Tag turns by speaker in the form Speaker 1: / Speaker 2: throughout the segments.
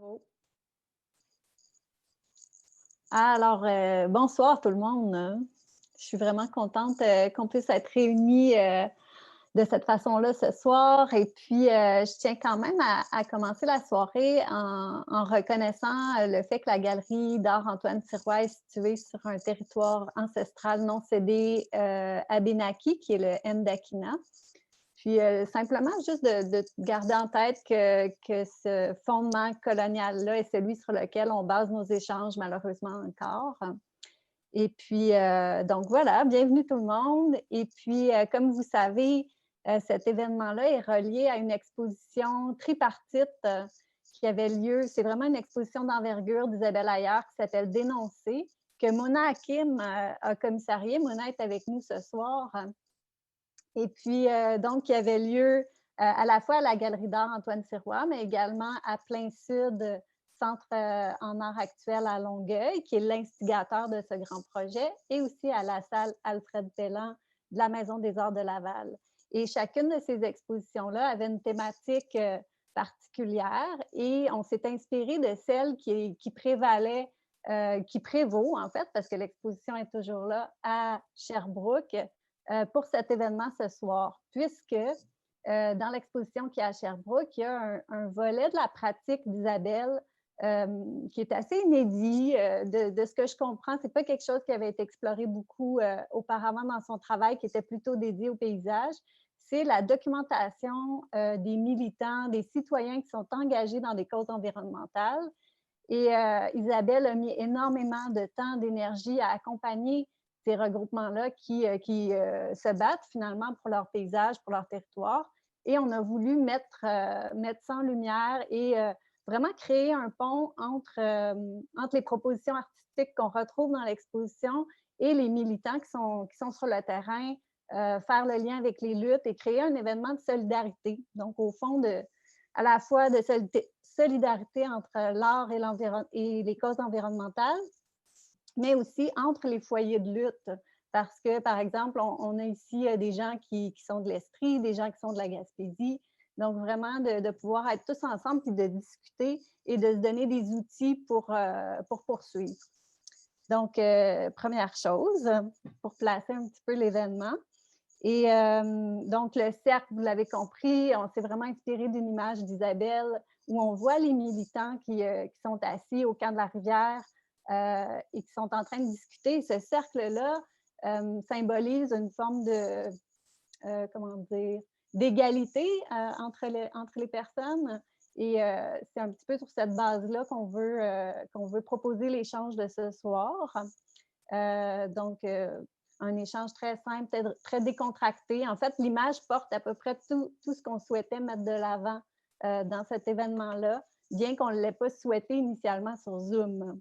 Speaker 1: Bravo. Alors, bonsoir tout le monde. Je suis vraiment contente qu'on puisse être réunis de cette façon-là ce soir. Et puis, je tiens quand même à commencer la soirée en reconnaissant le fait que la galerie d'art Antoine Sirois est située sur un territoire ancestral non cédé Abénaki, qui est le Ndakina. Puis simplement juste de garder en tête que ce fondement colonial-là est celui sur lequel on base nos échanges, malheureusement encore. Et puis, donc voilà, bienvenue tout le monde. Et puis, comme vous savez, cet événement-là est relié à une exposition tripartite qui avait lieu. C'est vraiment une exposition d'envergure d'Isabelle Ayer qui s'appelle Dénoncer, que Mona Hakim a commissarié. Mona est avec nous ce soir. Et puis, donc, il y avait lieu à la fois à la Galerie d'art Antoine Sirois, mais également à Plein Sud, Centre en art actuel à Longueuil, qui est l'instigateur de ce grand projet, et aussi à la salle Alfred Pellan de la Maison des arts de Laval. Et chacune de ces expositions-là avait une thématique particulière et on s'est inspiré de celle qui prévalait, qui prévaut en fait, parce que l'exposition est toujours là à Sherbrooke, pour cet événement ce soir, puisque dans l'exposition qui est à Sherbrooke, il y a un volet de la pratique d'Isabelle qui est assez inédit. De ce que je comprends, ce n'est pas quelque chose qui avait été exploré beaucoup auparavant dans son travail, qui était plutôt dédié au paysage. C'est la documentation des militants, des citoyens qui sont engagés dans des causes environnementales. Et Isabelle a mis énormément de temps, d'énergie à accompagner ces regroupements-là qui se battent finalement pour leur paysage, pour leur territoire. Et on a voulu mettre ça en lumière et vraiment créer un pont entre les propositions artistiques qu'on retrouve dans l'exposition et les militants qui sont sur le terrain, faire le lien avec les luttes et créer un événement de solidarité. Donc, au fond, à la fois de solidarité entre l'art et les causes environnementales, mais aussi entre les foyers de lutte. Parce que, par exemple, on a ici des gens qui sont de l'Estrie, des gens qui sont de la Gaspésie. Donc, vraiment, de pouvoir être tous ensemble puis de discuter et de se donner des outils pour poursuivre. Donc, première chose, pour placer un petit peu l'événement. Et donc, le cercle, vous l'avez compris, on s'est vraiment inspiré d'une image d'Isabelle où on voit les militants qui sont assis au camp de la rivière et qui sont en train de discuter. Et ce cercle-là symbolise une forme de, comment dire, d'égalité entre les personnes. Et c'est un petit peu sur cette base-là qu'on veut proposer l'échange de ce soir. Donc, un échange très simple, très décontracté. En fait, l'image porte à peu près tout ce qu'on souhaitait mettre de l'avant dans cet événement-là, bien qu'on ne l'ait pas souhaité initialement sur Zoom.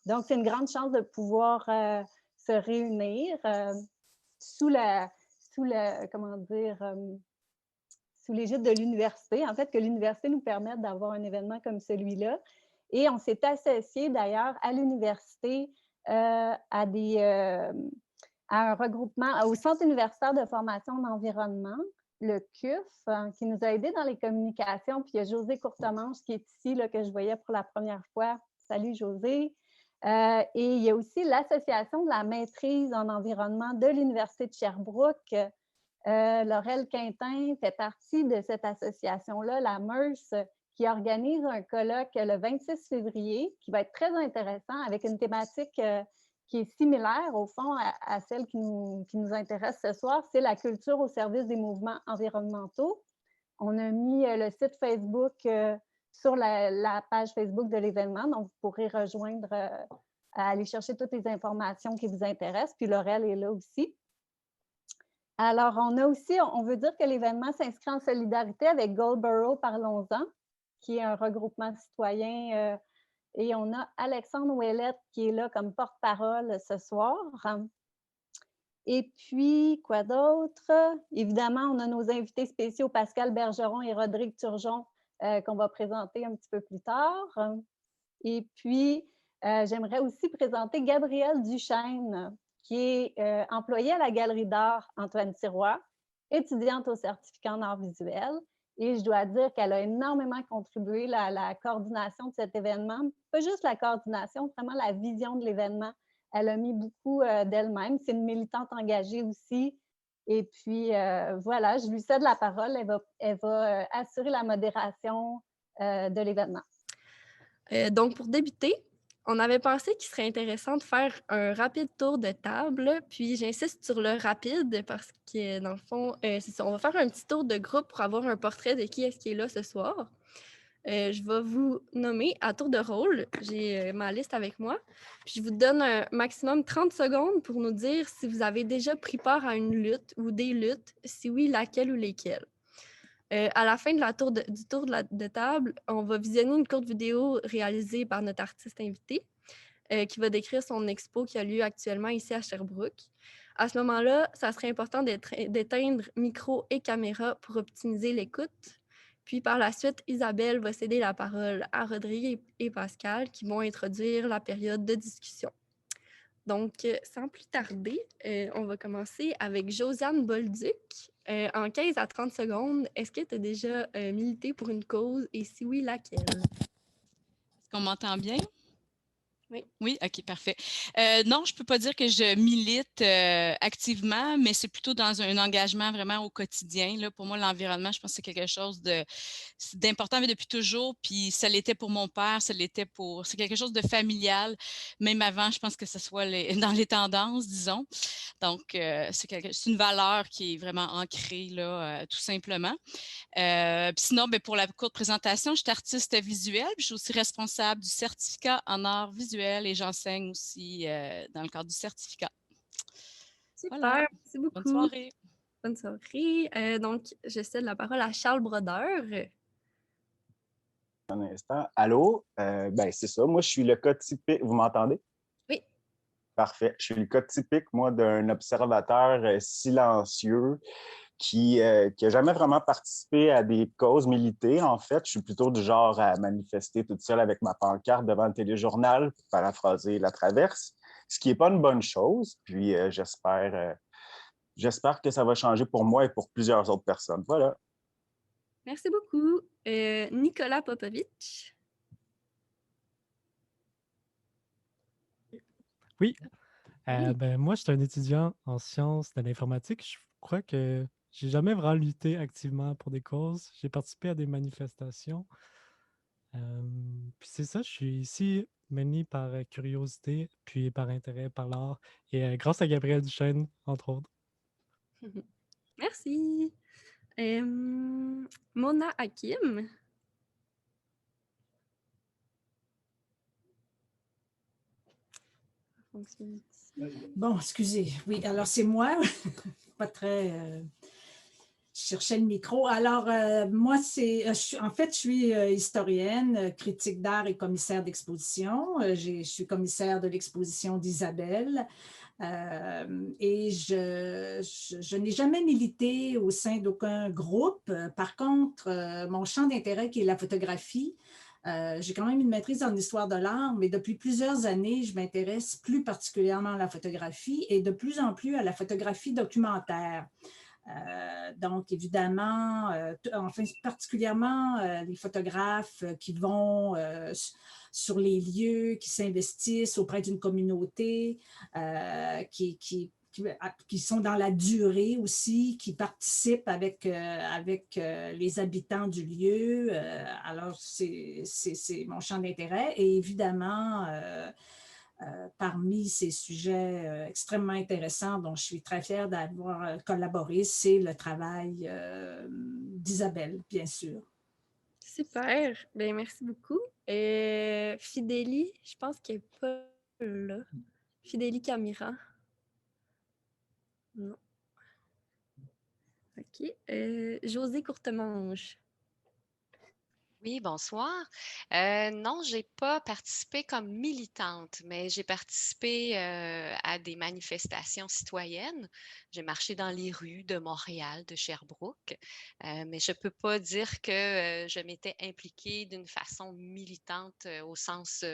Speaker 1: Donc, c'est une grande chance de pouvoir se réunir sous l'égide de l'université. En fait, que l'université nous permette d'avoir un événement comme celui-là. Et on s'est associé d'ailleurs à l'université à un regroupement, au Centre universitaire de formation en environnement, le CUF, qui nous a aidés dans les communications. Puis il y a José Courtemanche qui est ici, là, que je voyais pour la première fois. Salut José. Et il y a aussi l'Association de la maîtrise en environnement de l'Université de Sherbrooke. Laurel Quintin fait partie de cette association-là, la MERS, qui organise un colloque le 26 février, qui va être très intéressant, avec une thématique qui est similaire, au fond, à celle qui nous intéresse ce soir, c'est la culture au service des mouvements environnementaux. On a mis le site Facebook sur la page Facebook de l'événement, donc vous pourrez rejoindre, aller chercher toutes les informations qui vous intéressent, puis Laurel est là aussi. Alors, on veut dire que l'événement s'inscrit en solidarité avec Goldboro Parlons-en, qui est un regroupement citoyen, et on a Alexandre Ouellette qui est là comme porte-parole ce soir. Et puis, quoi d'autre? Évidemment, on a nos invités spéciaux, Pascal Bergeron et Rodrigue Turgeon, qu'on va présenter un petit peu plus tard. Et puis, j'aimerais aussi présenter Gabrielle Duchesne, qui est employée à la Galerie d'art Antoine Sirois, étudiante au certificat en art visuel Et je dois dire qu'elle a énormément contribué à la coordination de cet événement. Pas juste la coordination, vraiment la vision de l'événement. Elle a mis beaucoup d'elle-même. C'est une militante engagée aussi. Et puis, voilà, je lui cède la parole. Elle va assurer la modération de l'événement.
Speaker 2: Donc, pour débuter, on avait pensé qu'il serait intéressant de faire un rapide tour de table, puis j'insiste sur le rapide parce que, dans le fond, c'est ça, on va faire un petit tour de groupe pour avoir un portrait de qui est-ce qui est là ce soir. Je vais vous nommer à tour de rôle. J'ai ma liste avec moi. Puis je vous donne un maximum 30 secondes pour nous dire si vous avez déjà pris part à une lutte ou des luttes, si oui, laquelle ou lesquelles. À la fin du tour de table, on va visionner une courte vidéo réalisée par notre artiste invité qui va décrire son expo qui a lieu actuellement ici à Sherbrooke. À ce moment-là, ça serait important d'éteindre micro et caméra pour optimiser l'écoute. Puis par la suite, Isabelle va céder la parole à Rodrigue et Pascal qui vont introduire la période de discussion. Donc, sans plus tarder, on va commencer avec Josiane Bolduc. En 15 à 30 secondes, est-ce que tu as déjà milité pour une cause et si oui, laquelle?
Speaker 3: Est-ce qu'on m'entend bien?
Speaker 2: Oui.
Speaker 3: Oui, OK, parfait. Non, je ne peux pas dire que je milite activement, mais c'est plutôt dans un engagement vraiment au quotidien. Là. Pour moi, l'environnement, je pense que c'est quelque chose d'important depuis toujours. Puis ça l'était pour mon père, c'est quelque chose de familial, même avant, je pense que ce soit dans les tendances, disons. Donc, c'est une valeur qui est vraiment ancrée, là, tout simplement. Puis sinon, pour la courte présentation, je suis artiste visuelle, puis je suis aussi responsable du certificat en art visuel et j'enseigne aussi dans le cadre du certificat.
Speaker 2: Super,
Speaker 3: voilà.
Speaker 2: Merci beaucoup.
Speaker 3: Bonne soirée.
Speaker 2: Bonne soirée. Donc, je cède la parole à Charles Brodeur.
Speaker 4: Un instant. Allô? C'est ça. Moi, je suis le cas typique. Vous m'entendez?
Speaker 2: Oui.
Speaker 4: Parfait. Je suis le cas typique, moi, d'un observateur silencieux qui n'a jamais vraiment participé à des causes militées. En fait, je suis plutôt du genre à manifester toute seule avec ma pancarte devant le téléjournal, pour paraphraser La Traverse, ce qui n'est pas une bonne chose. Puis j'espère que ça va changer pour moi et pour plusieurs autres personnes. Voilà.
Speaker 2: Merci beaucoup. Nicolas Popovic.
Speaker 5: Oui. Moi, je suis un étudiant en sciences de l'informatique. Je crois que j'ai jamais vraiment lutté activement pour des causes. J'ai participé à des manifestations. Puis c'est ça, je suis ici mené par curiosité, puis par intérêt par l'art, et grâce à Gabriel Duchesne, entre autres.
Speaker 2: Merci. Mona Hakim.
Speaker 6: Bon, excusez. Oui, alors c'est moi. Pas très... Je cherchais le micro. Alors, moi, je suis historienne, critique d'art et commissaire d'exposition. Je suis commissaire de l'exposition d'Isabelle. Et je n'ai jamais milité au sein d'aucun groupe. Par contre, mon champ d'intérêt, qui est la photographie, j'ai quand même une maîtrise en histoire de l'art, mais depuis plusieurs années, je m'intéresse plus particulièrement à la photographie et de plus en plus à la photographie documentaire. Donc, évidemment, enfin, particulièrement les photographes qui vont sur les lieux, qui s'investissent auprès d'une communauté, qui sont dans la durée aussi, qui participent avec les habitants du lieu. Alors, c'est mon champ d'intérêt. Et évidemment, parmi ces sujets extrêmement intéressants dont je suis très fière d'avoir collaboré, c'est le travail d'Isabelle, bien sûr.
Speaker 2: Super. Merci beaucoup. Fidélie, je pense qu'elle n'est pas là. Fidélie Camira. Non. OK. José Courtemanche.
Speaker 7: Oui, bonsoir. Non, j'ai pas participé comme militante, mais j'ai participé à des manifestations citoyennes. J'ai marché dans les rues de Montréal, de Sherbrooke, mais je peux pas dire que je m'étais impliquée d'une façon militante au sens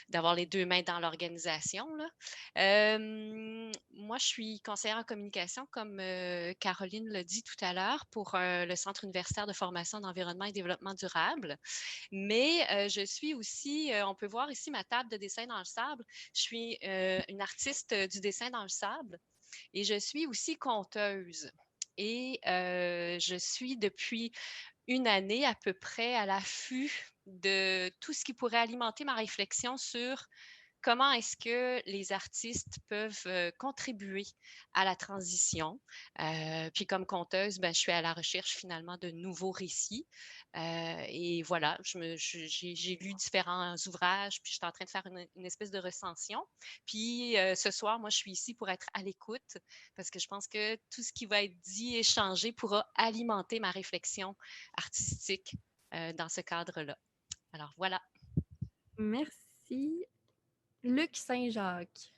Speaker 7: d'avoir les deux mains dans l'organisation, là. Moi, je suis conseillère en communication, comme Caroline l'a dit tout à l'heure, pour le Centre universitaire de formation d'environnement et développement durable. Mais je suis aussi, on peut voir ici ma table de dessin dans le sable. Je suis une artiste du dessin dans le sable et je suis aussi conteuse. Et je suis depuis une année à peu près à l'affût de tout ce qui pourrait alimenter ma réflexion sur comment est-ce que les artistes peuvent contribuer à la transition. Puis comme conteuse, ben, je suis à la recherche finalement de nouveaux récits. Et voilà, j'ai lu différents ouvrages, puis je suis en train de faire une espèce de recension. Puis ce soir, moi, je suis ici pour être à l'écoute parce que je pense que tout ce qui va être dit, échangé pourra alimenter ma réflexion artistique dans ce cadre-là. Alors voilà.
Speaker 2: Merci. Luc Saint-Jacques.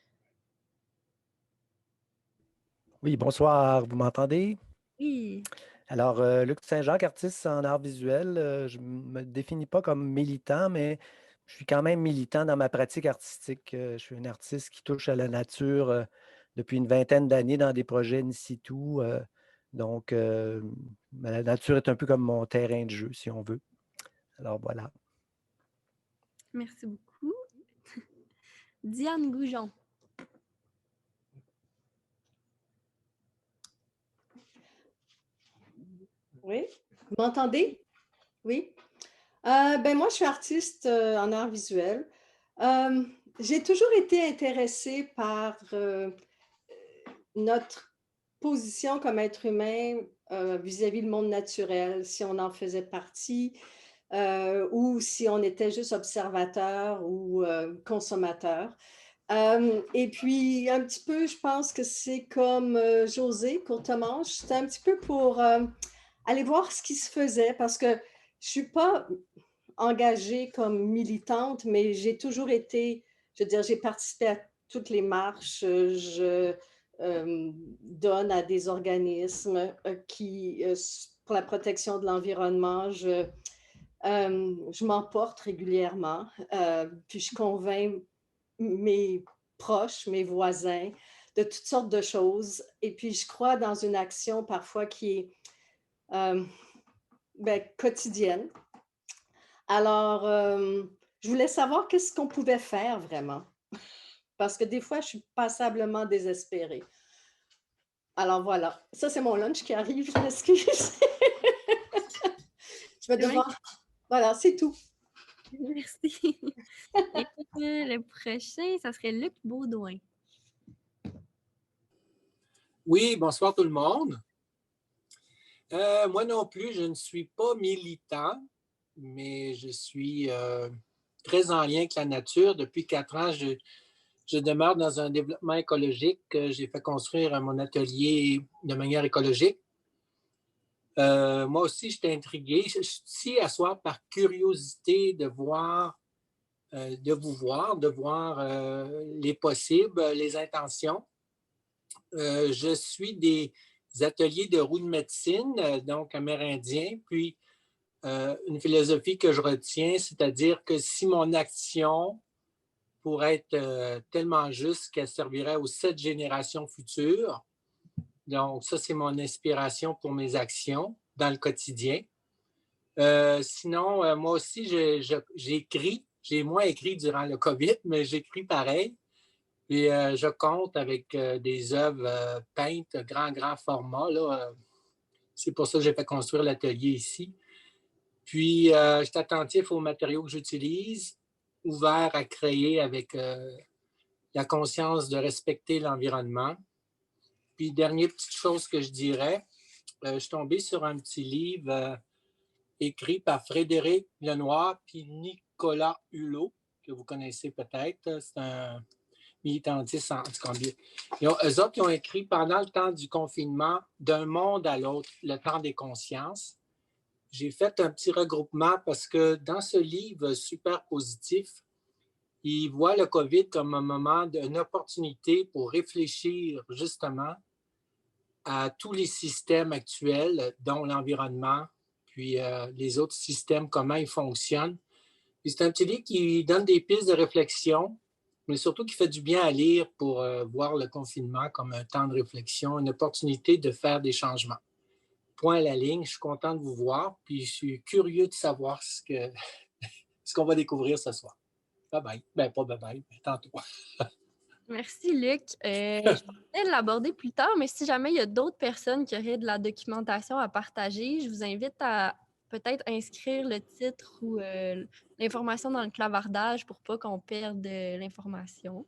Speaker 8: Oui, bonsoir, vous m'entendez?
Speaker 2: Oui.
Speaker 8: Alors, Luc Saint-Jacques, artiste en art visuel, je ne me définis pas comme militant, mais je suis quand même militant dans ma pratique artistique. Je suis un artiste qui touche à la nature depuis une vingtaine d'années dans des projets in situ. Donc, la nature est un peu comme mon terrain de jeu, si on veut. Alors, voilà.
Speaker 2: Merci beaucoup. Diane Goujon.
Speaker 9: Oui, vous m'entendez? Oui. Ben moi, je suis artiste en art visuel. J'ai toujours été intéressée par notre position comme être humain vis-à-vis le monde naturel, si on en faisait partie ou si on était juste observateur ou consommateur. Et puis, un petit peu, je pense que c'est comme Josée Courtemanche, c'était un petit peu pour aller voir ce qui se faisait parce que je ne suis pas engagée comme militante, mais j'ai toujours été, je veux dire, j'ai participé à toutes les marches, je donne à des organismes qui, pour la protection de l'environnement, je m'emporte régulièrement, puis je convainc mes proches, mes voisins, de toutes sortes de choses. Et puis, je crois dans une action parfois qui est quotidienne. Alors, je voulais savoir qu'est-ce qu'on pouvait faire vraiment. Parce que des fois, je suis passablement désespérée. Alors voilà, ça c'est mon lunch qui arrive, je m'excuse. Je vais devoir... Voilà, c'est tout.
Speaker 2: Merci. Et le prochain, ça serait Luc Baudouin.
Speaker 10: Oui, bonsoir tout le monde. Moi non plus, je ne suis pas militant, mais je suis très en lien avec la nature. Depuis 4 ans, je demeure dans un développement écologique. J'ai fait construire mon atelier de manière écologique. Moi aussi, j'étais intrigué. Je suis ici à soir par curiosité de voir, de voir les possibles, les intentions. Je suis des ateliers de roues de médecine, donc amérindiens, puis une philosophie que je retiens, c'est-à-dire que si mon action pourrait être tellement juste qu'elle servirait aux 7 générations futures, donc ça, c'est mon inspiration pour mes actions dans le quotidien. Sinon, moi aussi, j'écris. J'ai moins écrit durant le COVID, mais j'écris pareil. Puis je compte avec des œuvres peintes, grand format. Là, c'est pour ça que j'ai fait construire l'atelier ici. Puis, je suis attentif aux matériaux que j'utilise, ouvert à créer avec la conscience de respecter l'environnement. Puis, dernière petite chose que je dirais, je suis tombé sur un petit livre écrit par Frédéric Lenoir puis Nicolas Hulot, que vous connaissez peut-être. C'est un militantiste en tout cas. Eux autres, ils ont écrit pendant le temps du confinement, d'un monde à l'autre, le temps des consciences. j'ai fait un petit regroupement parce que dans ce livre super positif, il voit le COVID comme un moment, une opportunité pour réfléchir justement à tous les systèmes actuels, dont l'environnement, puis les autres systèmes, comment ils fonctionnent. Puis c'est un petit livre qui donne des pistes de réflexion, mais surtout qui fait du bien à lire pour voir le confinement comme un temps de réflexion, une opportunité de faire des changements. Point à la ligne, je suis content de vous voir, puis je suis curieux de savoir ce qu'on va découvrir ce soir. Bye-bye. Ben, pas bye-bye, mais tantôt.
Speaker 2: Merci, Luc. Je vais peut-être l'aborder plus tard, mais si jamais il y a d'autres personnes qui auraient de la documentation à partager, je vous invite à peut-être inscrire le titre ou l'information dans le clavardage pour pas qu'on perde l'information.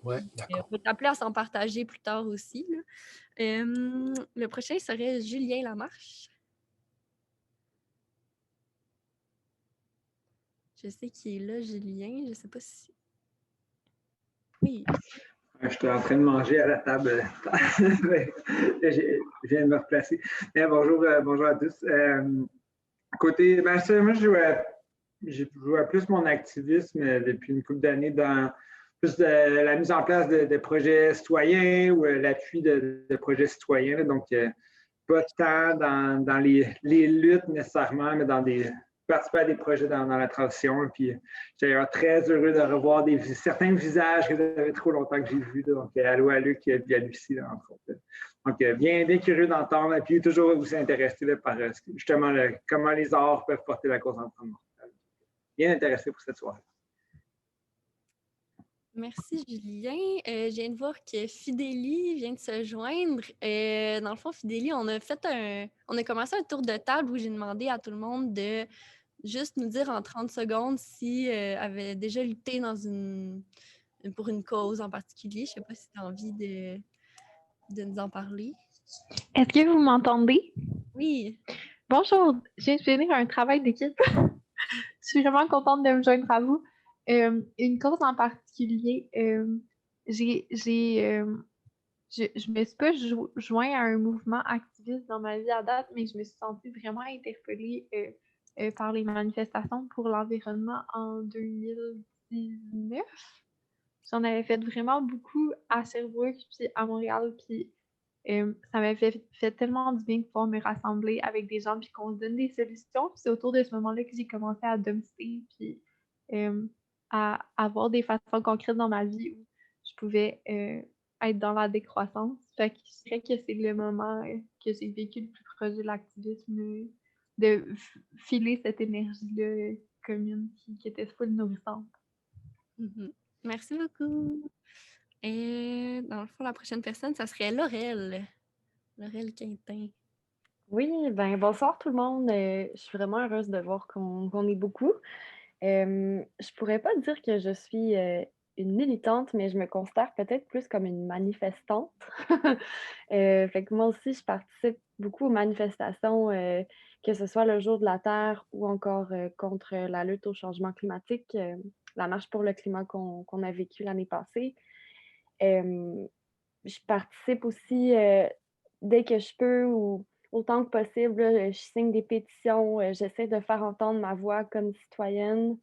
Speaker 10: Oui, d'accord.
Speaker 2: On peut t'appeler à s'en partager plus tard aussi, là. Le prochain serait Julien Lamarche. Je sais qu'il est là, Julien. Je ne sais pas si... Oui.
Speaker 11: J'étais en train de manger à la table. Je viens de me replacer. Bonjour, bonjour à tous. Côté, moi, j'ai joué plus mon activisme depuis une couple d'années dans plus de la mise en place de projets citoyens ou l'appui de projets citoyens. Là, donc, pas tant dans les luttes nécessairement, mais dans participer à des projets dans la transition. Puis, j'étais très heureux de revoir certains visages que ça fait trop longtemps que j'ai vus. Donc, allô à Luc et à Lucie, là, entre autres. Donc, bien curieux d'entendre. Et puis, toujours aussi intéressé là, par justement comment les arts peuvent porter la cause environnementale. Bien intéressé pour cette soirée.
Speaker 2: Merci, Julien. Je viens de voir que Fidélie vient de se joindre. Dans le fond, Fidélie, on a commencé un tour de table où j'ai demandé à tout le monde de juste nous dire en 30 secondes si avait déjà lutté pour une cause en particulier. Je ne sais pas si tu as envie de nous en parler.
Speaker 12: Est-ce que vous m'entendez?
Speaker 2: Oui.
Speaker 12: Bonjour, je viens de finir un travail d'équipe. Je suis vraiment contente de me joindre à vous. Une cause en particulier, je me suis pas joint à un mouvement activiste dans ma vie à date, mais je me suis sentie vraiment interpellée par les manifestations pour l'environnement en 2019. J'en avais fait vraiment beaucoup à Sherbrooke puis à Montréal, puis ça m'avait fait tellement du bien de pouvoir me rassembler avec des gens puis qu'on se donne des solutions. Puis c'est autour de ce moment-là que j'ai commencé à domester puis à avoir des façons concrètes dans ma vie où je pouvais être dans la décroissance. Fait que je dirais que c'est le moment que j'ai vécu le plus proche de l'activisme, de filer cette énergie-là commune qui était full nourrissante.
Speaker 2: Mm-hmm. Merci beaucoup. Et dans le fond, la prochaine personne, ça serait Laurel. Laurel Quintin.
Speaker 13: Oui, bonsoir tout le monde. Je suis vraiment heureuse de voir qu'on est beaucoup. Je pourrais pas dire que je suis une militante, mais je me considère peut-être plus comme une manifestante. Fait que moi aussi, je participe beaucoup aux manifestations, que ce soit le Jour de la Terre ou encore contre la lutte au changement climatique, la marche pour le climat qu'on a vécu l'année passée. Je participe aussi dès que je peux ou autant que possible. Là, je signe des pétitions, j'essaie de faire entendre ma voix comme citoyenne.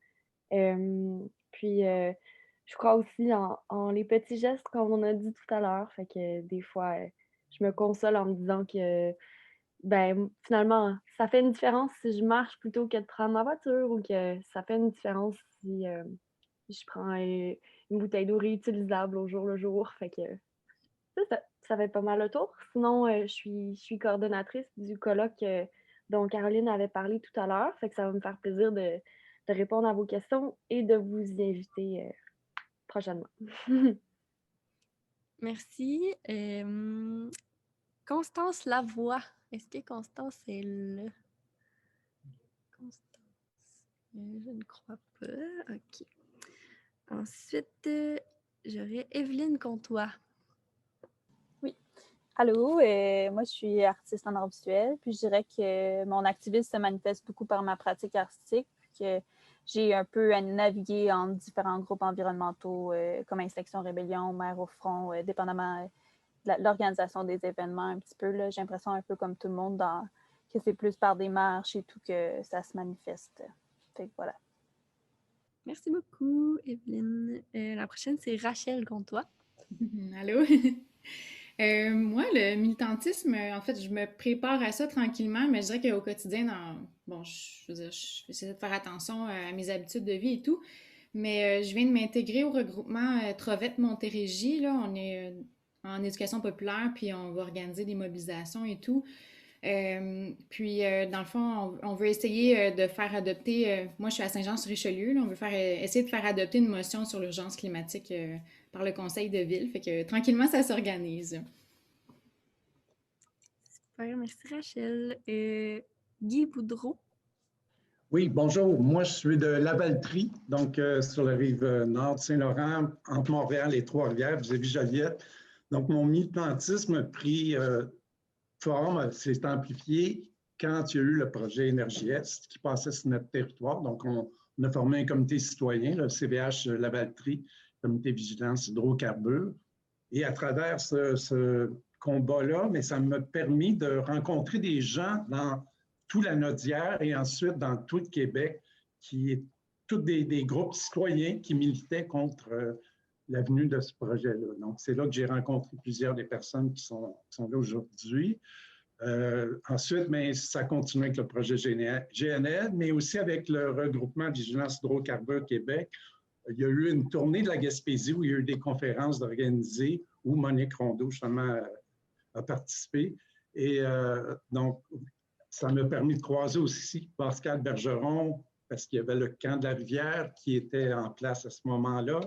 Speaker 13: Puis, je crois aussi en les petits gestes, comme on a dit tout à l'heure. Fait que des fois, je me console en me disant que finalement, ça fait une différence si je marche plutôt que de prendre ma voiture ou que ça fait une différence si je prends une bouteille d'eau réutilisable au jour le jour. Fait que ça fait pas mal le tour. Sinon, je suis coordonnatrice du colloque dont Caroline avait parlé tout à l'heure. Fait que ça va me faire plaisir de répondre à vos questions et de vous y inviter prochainement.
Speaker 2: Merci. Constance Lavoie. Est-ce que Constance est là? Constance. Je ne crois pas. OK. Ensuite, j'aurais Evelyne Comtois.
Speaker 14: Oui. Allô, moi je suis artiste en art visuel, puis je dirais que mon activisme se manifeste beaucoup par ma pratique artistique, puis que j'ai un peu à naviguer en différents groupes environnementaux comme Extinction Rébellion, Mères au front, dépendamment de l'organisation des événements un petit peu. J'ai l'impression un peu comme tout le monde que c'est plus par des marches et tout que ça se manifeste. Fait que voilà.
Speaker 2: Merci beaucoup, Evelyne. La prochaine, c'est Rachel Comtois.
Speaker 15: Allô? Moi, le militantisme, en fait, je me prépare à ça tranquillement, mais je dirais qu'au quotidien, je veux dire, je vais essayer de faire attention à mes habitudes de vie et tout, mais je viens de m'intégrer au regroupement Trovette Montérégie. Là, on est en éducation populaire, puis on va organiser des mobilisations et tout. Dans le fond, on veut essayer de faire adopter, moi je suis à Saint-Jean-sur-Richelieu, là, on veut essayer de faire adopter une motion sur l'urgence climatique par le conseil de ville, fait que tranquillement ça s'organise.
Speaker 2: Super, merci Rachel. Guy Boudreau.
Speaker 16: Oui, bonjour. Moi, je suis de Lavaltrie, donc sur la rive nord de Saint-Laurent, entre Montréal et Trois-Rivières, vis-à-vis Joliette. Donc, mon militantisme a pris forme, s'est amplifié quand il y a eu le projet Énergie Est qui passait sur notre territoire. Donc, on a formé un comité citoyen, le CVH Lavaltrie, comité vigilance hydrocarbures. Et à travers ce combat-là, mais ça m'a permis de rencontrer des gens dans tout la Naudière et ensuite dans tout le Québec, qui est tous des groupes citoyens qui militaient contre la venue de ce projet-là. Donc, c'est là que j'ai rencontré plusieurs des personnes qui sont là aujourd'hui. Ensuite, mais ça continue avec le projet GNL, mais aussi avec le regroupement Vigilance Hydrocarbures Québec. Il y a eu une tournée de la Gaspésie où il y a eu des conférences organisées où Monique Rondeau, justement, a participé. Et donc, ça m'a permis de croiser aussi Pascal Bergeron, parce qu'il y avait le camp de la rivière qui était en place à ce moment-là.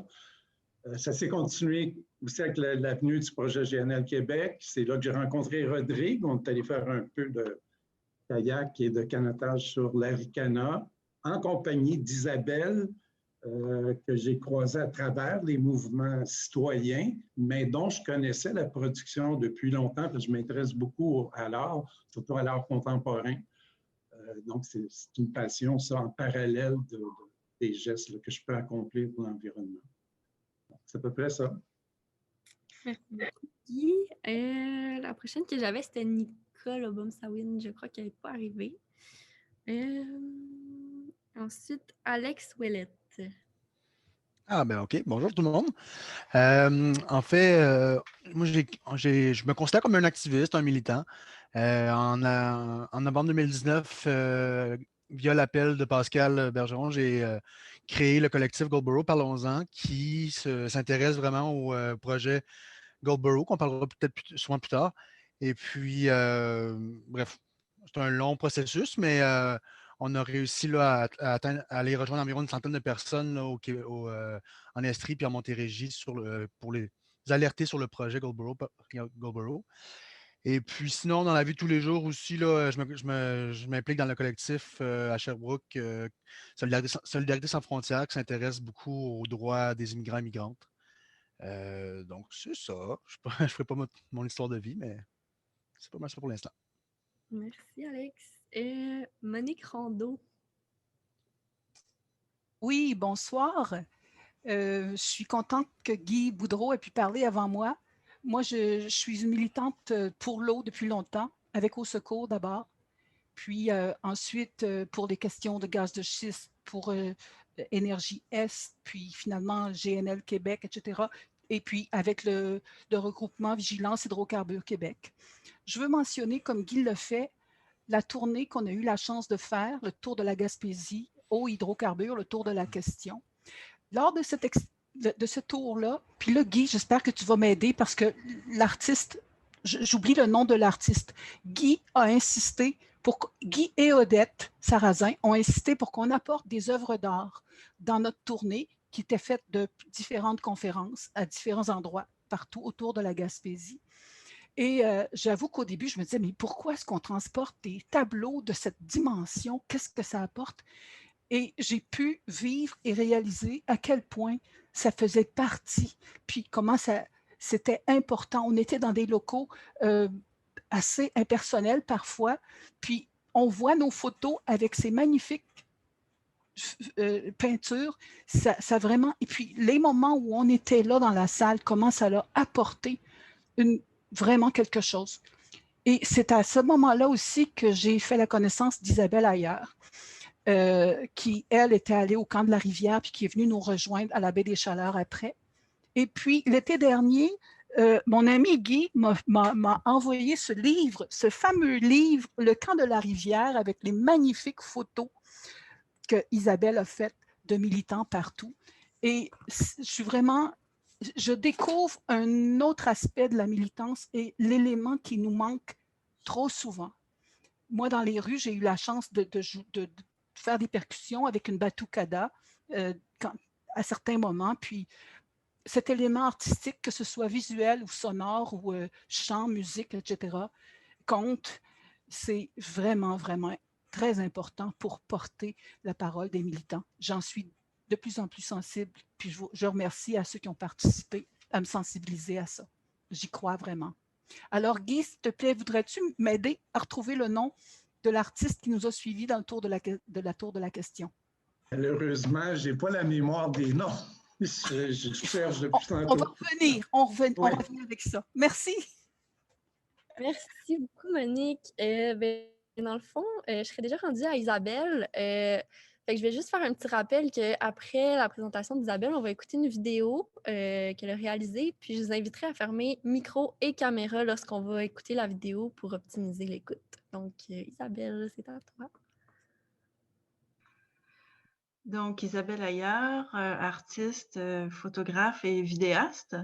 Speaker 16: Ça s'est continué aussi avec la venue du projet GNL Québec. C'est là que j'ai rencontré Rodrigue. On est allé faire un peu de kayak et de canotage sur l'Aricana en compagnie d'Isabelle, que j'ai croisée à travers les mouvements citoyens, mais dont je connaissais la production depuis longtemps, parce que je m'intéresse beaucoup à l'art, surtout à l'art contemporain. Donc, c'est une passion, ça, en parallèle des gestes là, que je peux accomplir pour l'environnement. C'est à peu près ça.
Speaker 2: Merci beaucoup, Guy. La prochaine que j'avais, c'était Nicole Obomsawin. Je crois qu'elle n'est pas arrivée. Ensuite, Alex Ouellette.
Speaker 17: Ah, ben OK. Bonjour tout le monde. En fait, moi, je me considère comme un activiste, un militant. En novembre 2019, via l'appel de Pascal Bergeron, j'ai créé le collectif Goldboro, parlons-en, qui s'intéresse vraiment au projet Goldboro, qu'on parlera peut-être souvent plus tard. Et puis, bref, c'est un long processus, mais on a réussi là, à aller rejoindre environ une centaine de personnes là, en Estrie puis en Montérégie pour les alerter sur le projet Goldboro. Et puis sinon, dans la vie de tous les jours aussi, là, je m'implique dans le collectif à Sherbrooke, Solidarité sans frontières, qui s'intéresse beaucoup aux droits des immigrants et migrantes. Donc, c'est ça. Je ne ferai pas mon histoire de vie, mais c'est pas mal ça pour l'instant.
Speaker 2: Merci, Alex. Monique Rondeau.
Speaker 18: Oui, bonsoir. Je suis contente que Guy Boudreau ait pu parler avant moi. Moi, je suis une militante pour l'eau depuis longtemps, avec Au Secours d'abord, puis ensuite pour les questions de gaz de schiste, pour Énergie Est, puis finalement GNL Québec, etc., et puis avec le regroupement Vigilance Hydrocarbures Québec. Je veux mentionner, comme Guy le fait, la tournée qu'on a eu la chance de faire, le tour de la Gaspésie, eau hydrocarbures, le tour de la question. Lors de ce tour-là, puis là, Guy, j'espère que tu vas m'aider parce que l'artiste, j'oublie le nom de l'artiste, Guy a insisté Guy et Odette Sarrazin ont insisté pour qu'on apporte des œuvres d'art dans notre tournée qui était faite de différentes conférences à différents endroits partout autour de la Gaspésie. Et j'avoue qu'au début, je me disais, mais pourquoi est-ce qu'on transporte des tableaux de cette dimension? Qu'est-ce que ça apporte? Et j'ai pu vivre et réaliser à quel point ça faisait partie, puis comment c'était important. On était dans des locaux assez impersonnels parfois, puis on voit nos photos avec ces magnifiques peintures, ça vraiment... Et puis les moments où on était là dans la salle, comment ça l'a apporté vraiment quelque chose. Et c'est à ce moment-là aussi que j'ai fait la connaissance d'Isabelle Ayer, qui, elle, était allée au camp de la Rivière puis qui est venue nous rejoindre à la baie des Chaleurs après. Et puis, l'été dernier, mon ami Guy m'a envoyé ce livre, ce fameux livre, Le camp de la Rivière, avec les magnifiques photos que Isabelle a faites de militants partout. Et je découvre un autre aspect de la militance et l'élément qui nous manque trop souvent. Moi, dans les rues, j'ai eu la chance de faire des percussions avec une batucada à certains moments. Puis, cet élément artistique, que ce soit visuel ou sonore ou chant, musique, etc., compte. C'est vraiment, vraiment très important pour porter la parole des militants. J'en suis de plus en plus sensible. Puis je remercie à ceux qui ont participé à me sensibiliser à ça. J'y crois vraiment. Alors, Guy, s'il te plaît, voudrais-tu m'aider à retrouver le nom de l'artiste qui nous a suivis dans le tour de la tour de la question?
Speaker 16: Malheureusement, je n'ai pas la mémoire des noms. Je cherche depuis tantôt.
Speaker 18: On va revenir. On revient avec ça. Merci.
Speaker 2: Merci beaucoup, Monique. Dans le fond, je serais déjà rendue à Isabelle. Fait que je vais juste faire un petit rappel qu'après la présentation d'Isabelle, on va écouter une vidéo qu'elle a réalisée. Puis je vous inviterai à fermer micro et caméra lorsqu'on va écouter la vidéo pour optimiser l'écoute. Donc, Isabelle, c'est à toi.
Speaker 19: Donc, Isabelle Ayer, artiste, photographe et vidéaste.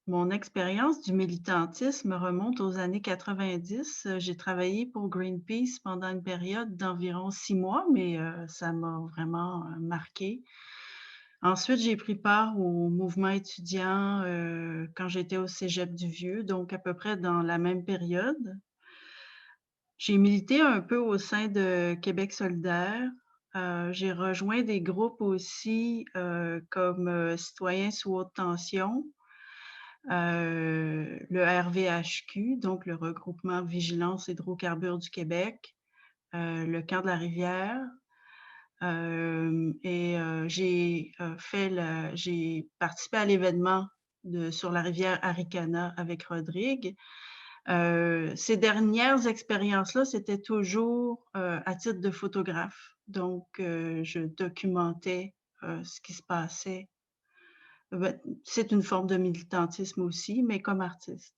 Speaker 19: Mon expérience du militantisme remonte aux années 90. J'ai travaillé pour Greenpeace pendant une période d'environ 6 mois, mais ça m'a vraiment marqué. Ensuite, j'ai pris part au mouvement étudiant quand j'étais au Cégep du Vieux, donc à peu près dans la même période. J'ai milité un peu au sein de Québec solidaire. J'ai rejoint des groupes aussi comme Citoyens sous haute tension, le RVHQ, donc le regroupement Vigilance Hydrocarbures du Québec, le camp de la Rivière. J'ai participé à l'événement sur la rivière Aricana avec Rodrigue. Ces dernières expériences-là, c'était toujours à titre de photographe. Donc, je documentais ce qui se passait. C'est une forme de militantisme aussi, mais comme artiste.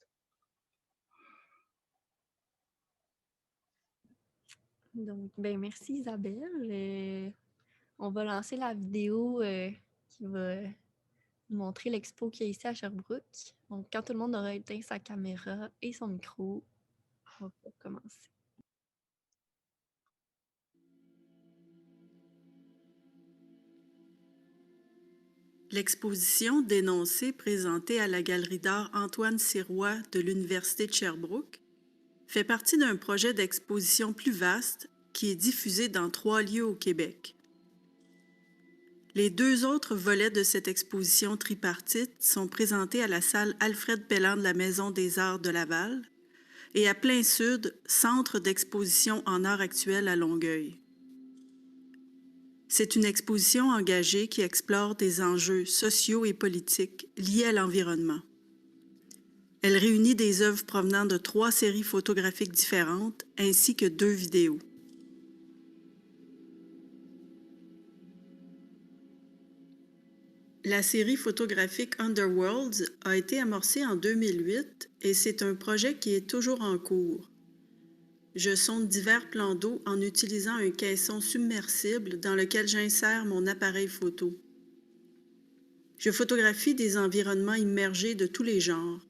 Speaker 2: Donc, merci Isabelle. On va lancer la vidéo qui va nous montrer l'expo qu'il y a ici à Sherbrooke. Donc, quand tout le monde aura éteint sa caméra et son micro, on va commencer.
Speaker 20: L'exposition Dénoncée présentée à la Galerie d'art Antoine Sirois de l'Université de Sherbrooke fait partie d'un projet d'exposition plus vaste qui est diffusé dans 3 lieux au Québec. Les 2 autres volets de cette exposition tripartite sont présentés à la salle Alfred Pelland de la Maison des Arts de Laval et à Plein Sud, Centre d'exposition en art actuel à Longueuil. C'est une exposition engagée qui explore des enjeux sociaux et politiques liés à l'environnement. Elle réunit des œuvres provenant de 3 séries photographiques différentes ainsi que 2 vidéos. La série photographique Underworlds a été amorcée en 2008 et c'est un projet qui est toujours en cours. Je sonde divers plans d'eau en utilisant un caisson submersible dans lequel j'insère mon appareil photo. Je photographie des environnements immergés de tous les genres,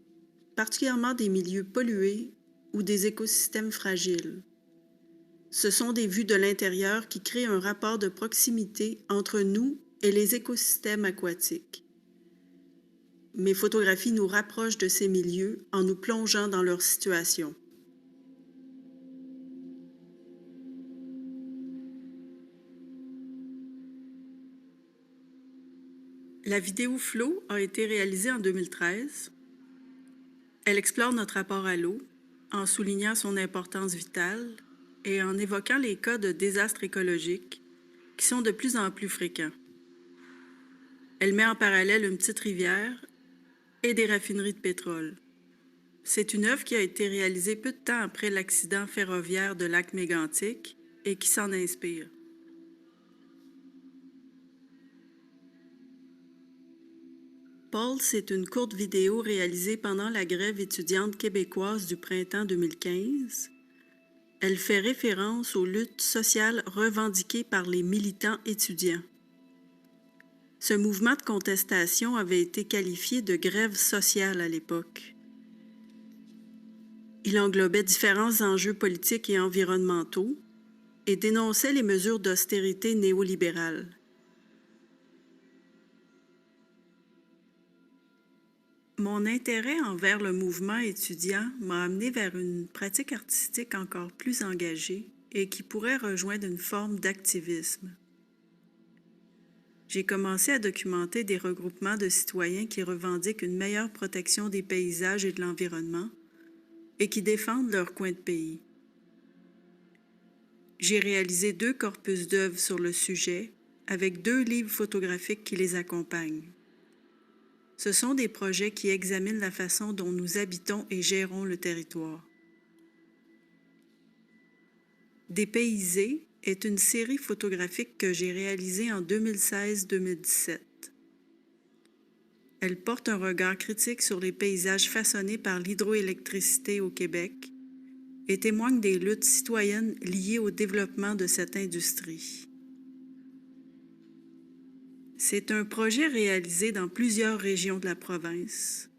Speaker 20: particulièrement des milieux pollués ou des écosystèmes fragiles. Ce sont des vues de l'intérieur qui créent un rapport de proximité entre nous et les écosystèmes aquatiques. Mes photographies nous rapprochent de ces milieux en nous plongeant dans leur situation. La vidéo Flow a été réalisée en 2013. Elle explore notre rapport à l'eau en soulignant son importance vitale et en évoquant les cas de désastres écologiques qui sont de plus en plus fréquents. Elle met en parallèle une petite rivière et des raffineries de pétrole. C'est une œuvre qui a été réalisée peu de temps après l'accident ferroviaire de Lac-Mégantic et qui s'en inspire. Pulse est une courte vidéo réalisée pendant la grève étudiante québécoise du printemps 2015. Elle fait référence aux luttes sociales revendiquées par les militants étudiants. Ce mouvement de contestation avait été qualifié de grève sociale à l'époque. Il englobait différents enjeux politiques et environnementaux et dénonçait les mesures d'austérité néolibérales. Mon intérêt envers le mouvement étudiant m'a amené vers une pratique artistique encore plus engagée et qui pourrait rejoindre une forme d'activisme. J'ai commencé à documenter des regroupements de citoyens qui revendiquent une meilleure protection des paysages et de l'environnement et qui défendent leur coin de pays. J'ai réalisé 2 corpus d'œuvres sur le sujet avec 2 livres photographiques qui les accompagnent. Ce sont des projets qui examinent la façon dont nous habitons et gérons le territoire. Dépaysé est une série photographique que j'ai réalisée en 2016-2017. Elle porte un regard critique sur les paysages façonnés par l'hydroélectricité au Québec et témoigne des luttes citoyennes liées au développement de cette industrie. C'est un projet réalisé dans plusieurs régions de la province.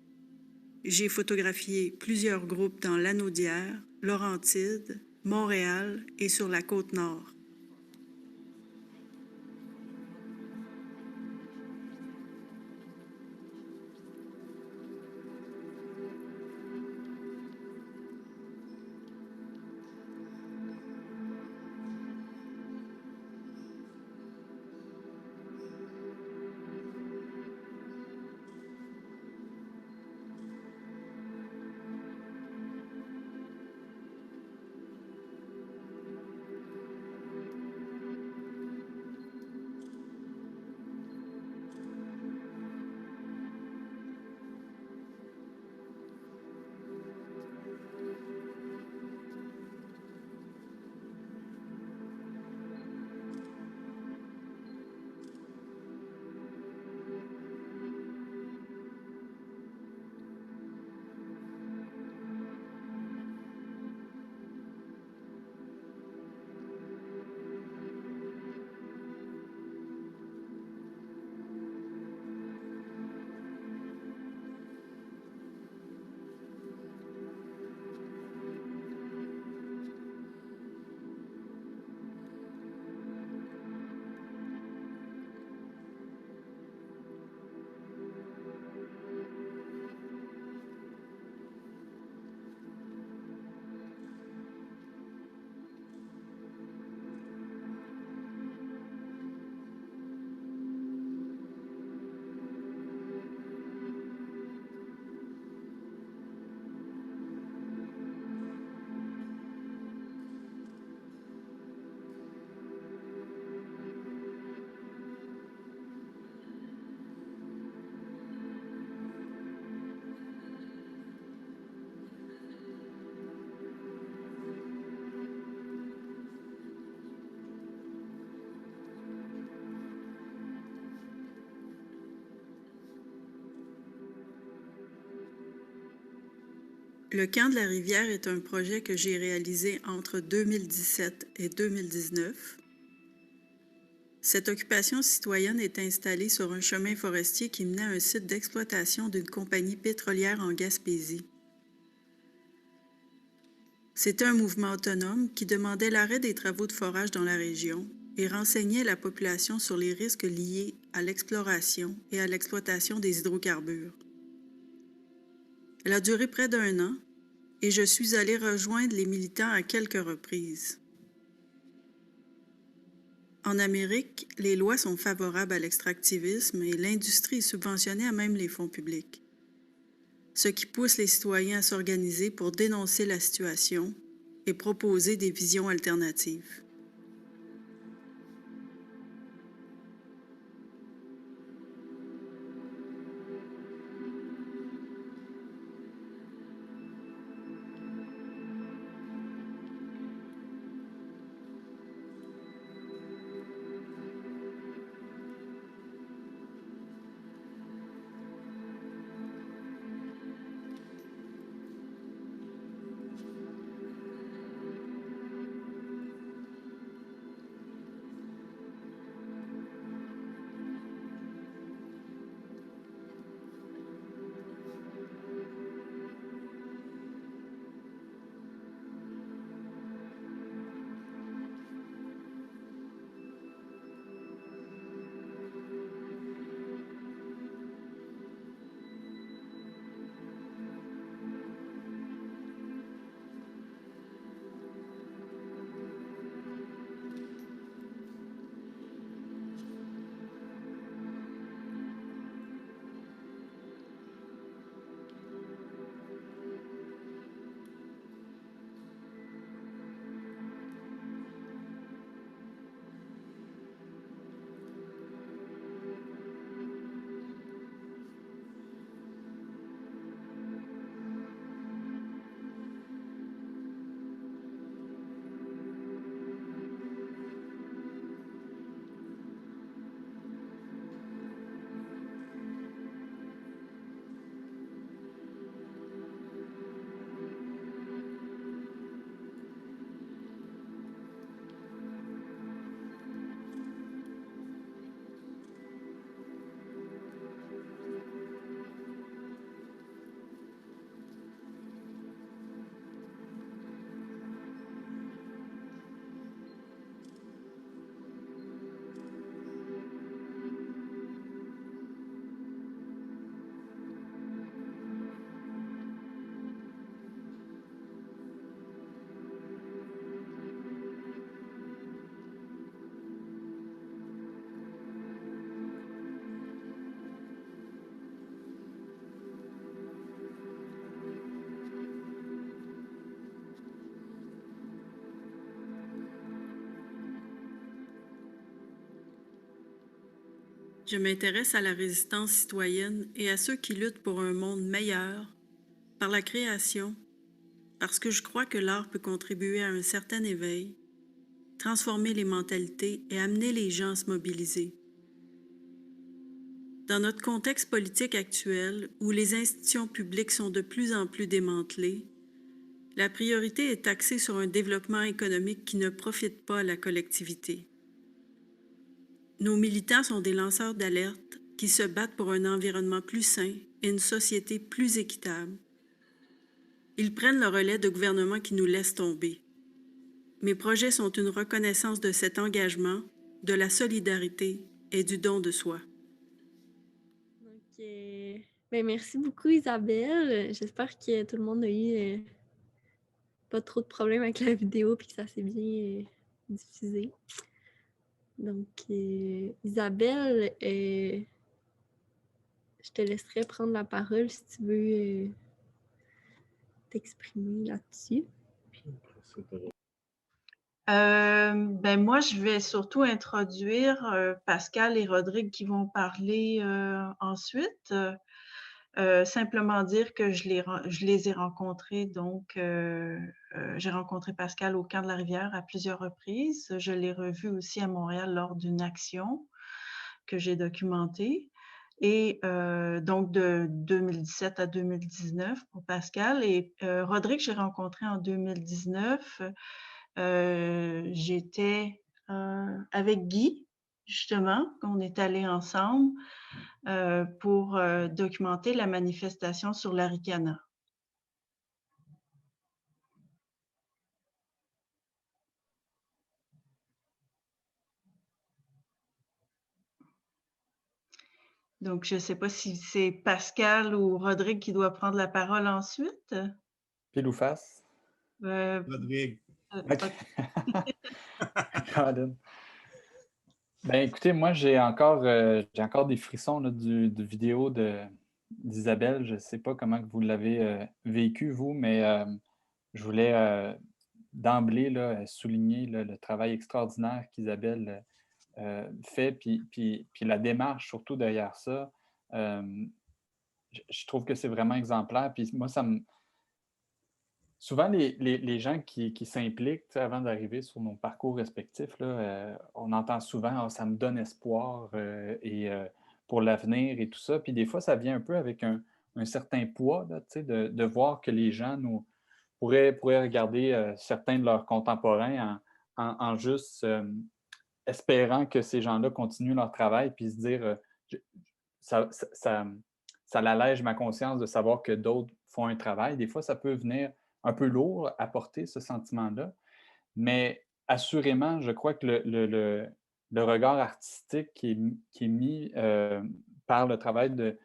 Speaker 20: J'ai photographié plusieurs groupes dans Lanaudière, Laurentides, Montréal et sur la Côte-Nord. Le Camp de la Rivière est un projet que j'ai réalisé entre 2017 et 2019. Cette occupation citoyenne est installée sur un chemin forestier qui menait à un site d'exploitation d'une compagnie pétrolière en Gaspésie. C'était un mouvement autonome qui demandait l'arrêt des travaux de forage dans la région et renseignait la population sur les risques liés à l'exploration et à l'exploitation des hydrocarbures. Elle a duré près d'1 an et je suis allée rejoindre les militants à quelques reprises. En Amérique, les lois sont favorables à l'extractivisme et l'industrie est subventionnée à même les fonds publics, ce qui pousse les citoyens à s'organiser pour dénoncer la situation et proposer des visions alternatives. Je m'intéresse à la résistance citoyenne et à ceux qui luttent pour un monde meilleur, par la création, parce que je crois que l'art peut contribuer à un certain éveil, transformer les mentalités et amener les gens à se mobiliser. Dans notre contexte politique actuel, où les institutions publiques sont de plus en plus démantelées, la priorité est axée sur un développement économique qui ne profite pas à la collectivité. Nos militants sont des lanceurs d'alerte qui se battent pour un environnement plus sain et une société plus équitable. Ils prennent le relais de gouvernements qui nous laissent tomber. Mes projets sont une reconnaissance de cet engagement, de la solidarité et du don de soi.
Speaker 2: Donc, merci beaucoup, Isabelle. J'espère que tout le monde a eu pas trop de problèmes avec la vidéo et que ça s'est bien diffusé. Donc, Isabelle, je te laisserai prendre la parole si tu veux t'exprimer là-dessus.
Speaker 19: Moi, je vais surtout introduire Pascal et Rodrigue qui vont parler ensuite. Simplement dire que je les ai rencontrés, donc j'ai rencontré Pascal au Camp de la Rivière à plusieurs reprises. Je l'ai revu aussi à Montréal lors d'une action que j'ai documentée. Et donc de 2017 à 2019 pour Pascal. Et Rodrigue, j'ai rencontré en 2019. J'étais avec Guy, justement, on est allés ensemble pour documenter la manifestation sur l'Arikana. Donc, je ne sais pas si c'est Pascal ou Rodrigue qui doit prendre la parole ensuite.
Speaker 21: Pile ou face?
Speaker 22: Rodrigue.
Speaker 21: OK. Ben, écoutez, moi, j'ai encore des frissons là, du vidéo d'Isabelle. Je ne sais pas comment vous l'avez vécu, vous, mais je voulais d'emblée là, souligner là, le travail extraordinaire qu'Isabelle fait, puis la démarche surtout derrière ça. Je trouve que c'est vraiment exemplaire. Puis moi, souvent, les gens qui s'impliquent avant d'arriver sur nos parcours respectifs, là, on entend souvent ça me donne espoir pour l'avenir et tout ça. Puis des fois, ça vient un peu avec un certain poids là, de voir que les gens pourraient regarder certains de leurs contemporains en juste espérant que ces gens-là continuent leur travail puis se dire ça l'allège ma conscience de savoir que d'autres font un travail. Des fois, ça peut venir un peu lourd à porter ce sentiment-là, mais assurément, je crois que le regard artistique qui est mis par le travail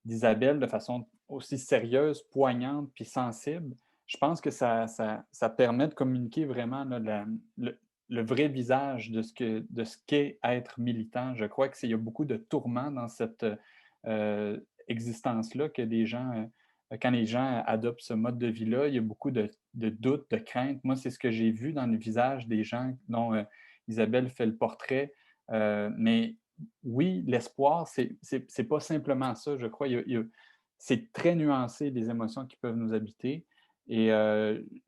Speaker 21: d'Isabelle de façon aussi sérieuse, poignante puis sensible, je pense que ça permet de communiquer vraiment là, le vrai visage de ce qu'est être militant. Je crois qu'il y a beaucoup de tourments dans cette existence-là que des gens... Quand les gens adoptent ce mode de vie-là, il y a beaucoup de doutes, de craintes. Moi, c'est ce que j'ai vu dans le visage des gens dont Isabelle fait le portrait. Mais oui, l'espoir, c'est pas simplement ça, je crois. C'est très nuancé, les émotions qui peuvent nous habiter. Et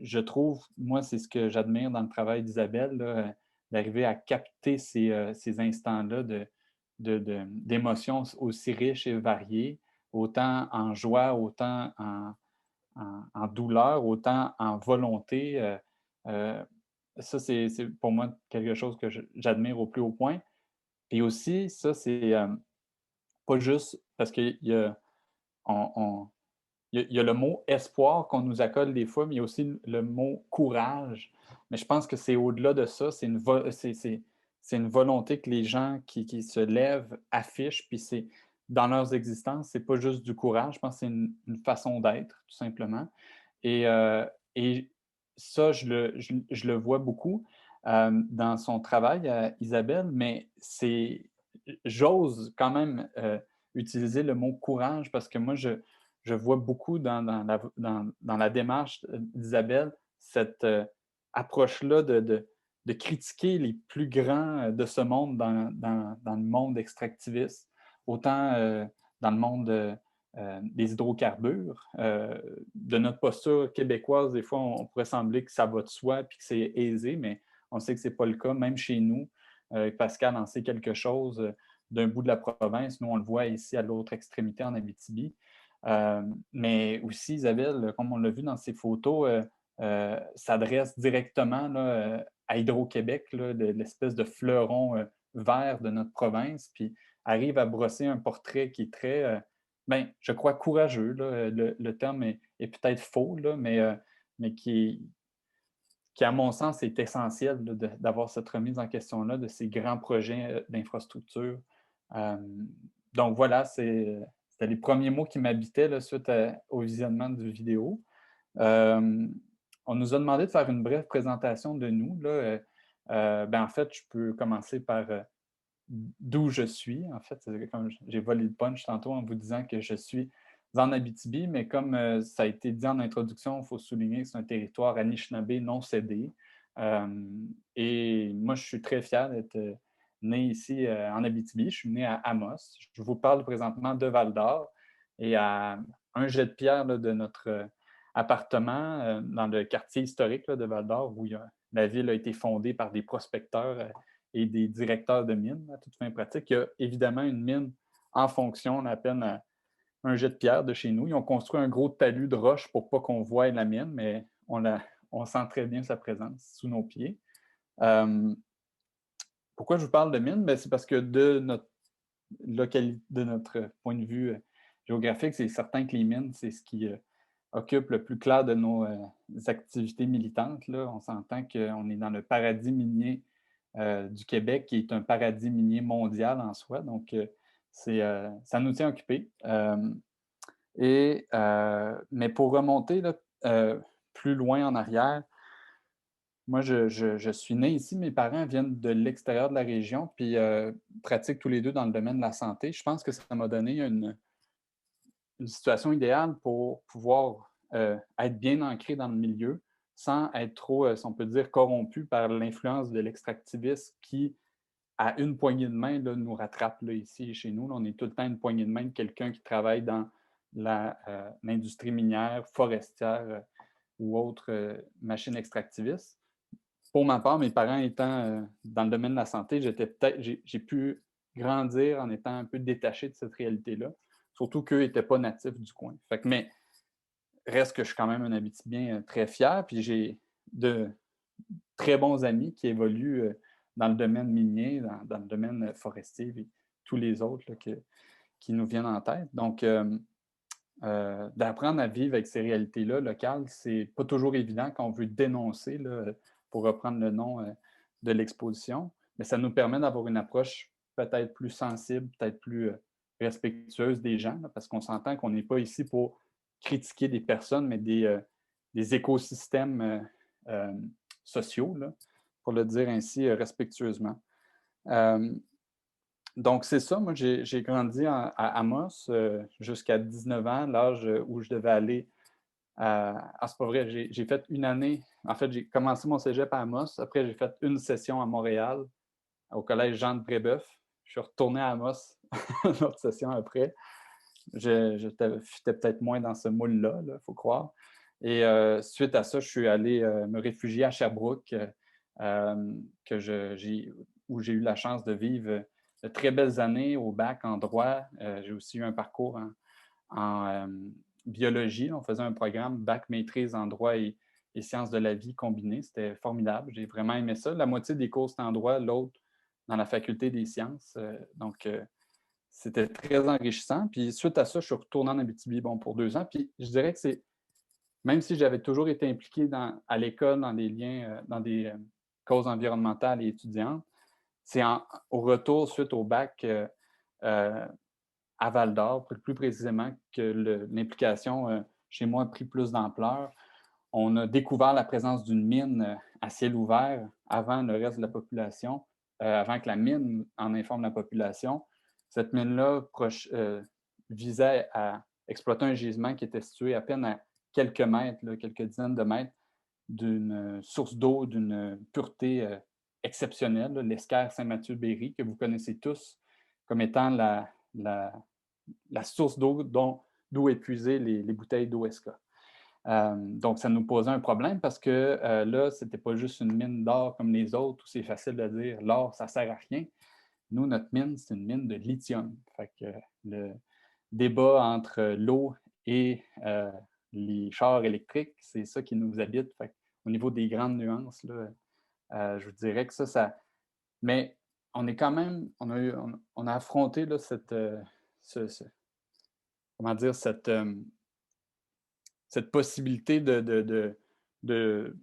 Speaker 21: je trouve, moi, c'est ce que j'admire dans le travail d'Isabelle, d'arriver à capter ces instants-là d'émotions aussi riches et variées, autant en joie, autant en douleur, autant en volonté. Ça, c'est pour moi quelque chose que j'admire au plus haut point. Et aussi, ça, c'est pas juste parce qu'il y a le mot espoir qu'on nous accole des fois, mais il y a aussi le mot courage. Mais je pense que c'est au-delà de ça. C'est une volonté que les gens qui se lèvent affichent, puis c'est dans leurs existences. C'est pas juste du courage. Je pense que c'est une façon d'être, tout simplement. Et ça, je le vois beaucoup dans son travail, Isabelle, mais j'ose quand même utiliser le mot courage parce que moi, je vois beaucoup dans la démarche d'Isabelle cette approche-là de critiquer les plus grands de ce monde dans le monde extractiviste, autant dans le monde des hydrocarbures. De notre posture québécoise, des fois, on pourrait sembler que ça va de soi et que c'est aisé, mais on sait que ce n'est pas le cas, même chez nous. Pascal en sait quelque chose d'un bout de la province. Nous, on le voit ici à l'autre extrémité en Abitibi. Mais aussi, Isabelle, comme on l'a vu dans ces photos, s'adresse directement là, à Hydro-Québec, là, de l'espèce de fleuron vert de notre province, puis arrive à brosser un portrait qui est très, je crois, courageux. Là, le terme est peut-être faux, là, mais qui, à mon sens, est essentiel là, d'avoir cette remise en question-là de ces grands projets d'infrastructure. Donc voilà, c'était les premiers mots qui m'habitaient là, suite au visionnement de vidéo. On nous a demandé de faire une brève présentation de nous. Là. En fait, je peux commencer par d'où je suis. En fait, comme j'ai volé le punch tantôt en vous disant que je suis en Abitibi, mais comme ça a été dit en introduction, il faut souligner que c'est un territoire Anishinaabe non cédé. Et moi, je suis très fier d'être né ici en Abitibi. Je suis né à Amos. Je vous parle présentement de Val-d'Or et à un jet de pierre là, de notre appartement dans le quartier historique là, de Val-d'Or où la ville a été fondée par des prospecteurs et des directeurs de mines à toute fin pratique. Il y a évidemment une mine en fonction à peine à un jet de pierre de chez nous. Ils ont construit un gros talus de roche pour pas qu'on voie la mine, mais on sent très bien sa présence sous nos pieds. Pourquoi je vous parle de mine? C'est parce que de notre point de vue géographique, c'est certain que les mines, c'est ce qui occupe le plus clair de nos activités militantes. Là. On s'entend qu'on est dans le paradis minier du Québec, qui est un paradis minier mondial en soi. Donc, ça nous tient occupés. Mais pour remonter là, plus loin en arrière, moi, je suis né ici. Mes parents viennent de l'extérieur de la région, puis pratiquent tous les deux dans le domaine de la santé. Je pense que ça m'a donné une situation idéale pour pouvoir être bien ancré dans le milieu sans être trop, si on peut dire, corrompu par l'influence de l'extractivisme qui, à une poignée de main, là, nous rattrape là, ici chez nous. Là, on est tout le temps une poignée de main de quelqu'un qui travaille dans l'industrie minière, forestière ou autre machine extractiviste. Pour ma part, mes parents étant dans le domaine de la santé, j'ai pu grandir en étant un peu détaché de cette réalité-là. Surtout qu'eux n'étaient pas natifs du coin. Mais reste que je suis quand même un Abitibien très fier, puis j'ai de très bons amis qui évoluent dans le domaine minier, dans le domaine forestier, et tous les autres là, qui nous viennent en tête. Donc, d'apprendre à vivre avec ces réalités-là locales, c'est pas toujours évident quand on veut dénoncer, là, pour reprendre le nom de l'exposition, mais ça nous permet d'avoir une approche peut-être plus sensible, peut-être plus respectueuse des gens, là, parce qu'on s'entend qu'on n'est pas ici pour critiquer des personnes, mais des écosystèmes sociaux, là, pour le dire ainsi respectueusement. Donc, c'est ça. Moi, j'ai grandi à Amos jusqu'à 19 ans, l'âge où je devais aller c'est pas vrai. J'ai fait une année. En fait, j'ai commencé mon cégep à Amos. Après, j'ai fait une session à Montréal, au collège Jean de Brébeuf. Je suis retourné à Amos une autre session après. J'étais peut-être moins dans ce moule-là, il faut croire. Et suite à ça, je suis allé me réfugier à Sherbrooke, où j'ai eu la chance de vivre de très belles années au bac en droit. J'ai aussi eu un parcours en biologie. On faisait un programme bac maîtrise en droit et sciences de la vie combinées. C'était formidable. J'ai vraiment aimé ça. La moitié des cours, c'était en droit, l'autre dans la faculté des sciences. Donc, c'était très enrichissant. Puis suite à ça, je suis retourné en Abitibi pour 2 ans. Puis je dirais que même si j'avais toujours été impliqué à l'école dans des liens, dans des causes environnementales et étudiantes, c'est au retour suite au bac à Val-d'Or, plus précisément, que l'implication chez moi a pris plus d'ampleur. On a découvert la présence d'une mine à ciel ouvert avant le reste de la population, avant que la mine en informe la population. Cette mine-là visait à exploiter un gisement qui était situé à peine à quelques mètres, là, quelques dizaines de mètres, d'une source d'eau d'une pureté exceptionnelle, l'Esquerre Saint-Mathieu-Berry, que vous connaissez tous comme étant la source d'eau d'où épuiser les bouteilles d'OSK. Donc, ça nous posait un problème parce que là, ce n'était pas juste une mine d'or comme les autres où c'est facile de dire l'or, ça ne sert à rien. Nous, notre mine, c'est une mine de lithium. Fait que le débat entre l'eau et les chars électriques, c'est ça qui nous habite. Fait au niveau des grandes nuances, là, je vous dirais que ça... Mais on est quand même... On a affronté là, comment dire, cette possibilité que le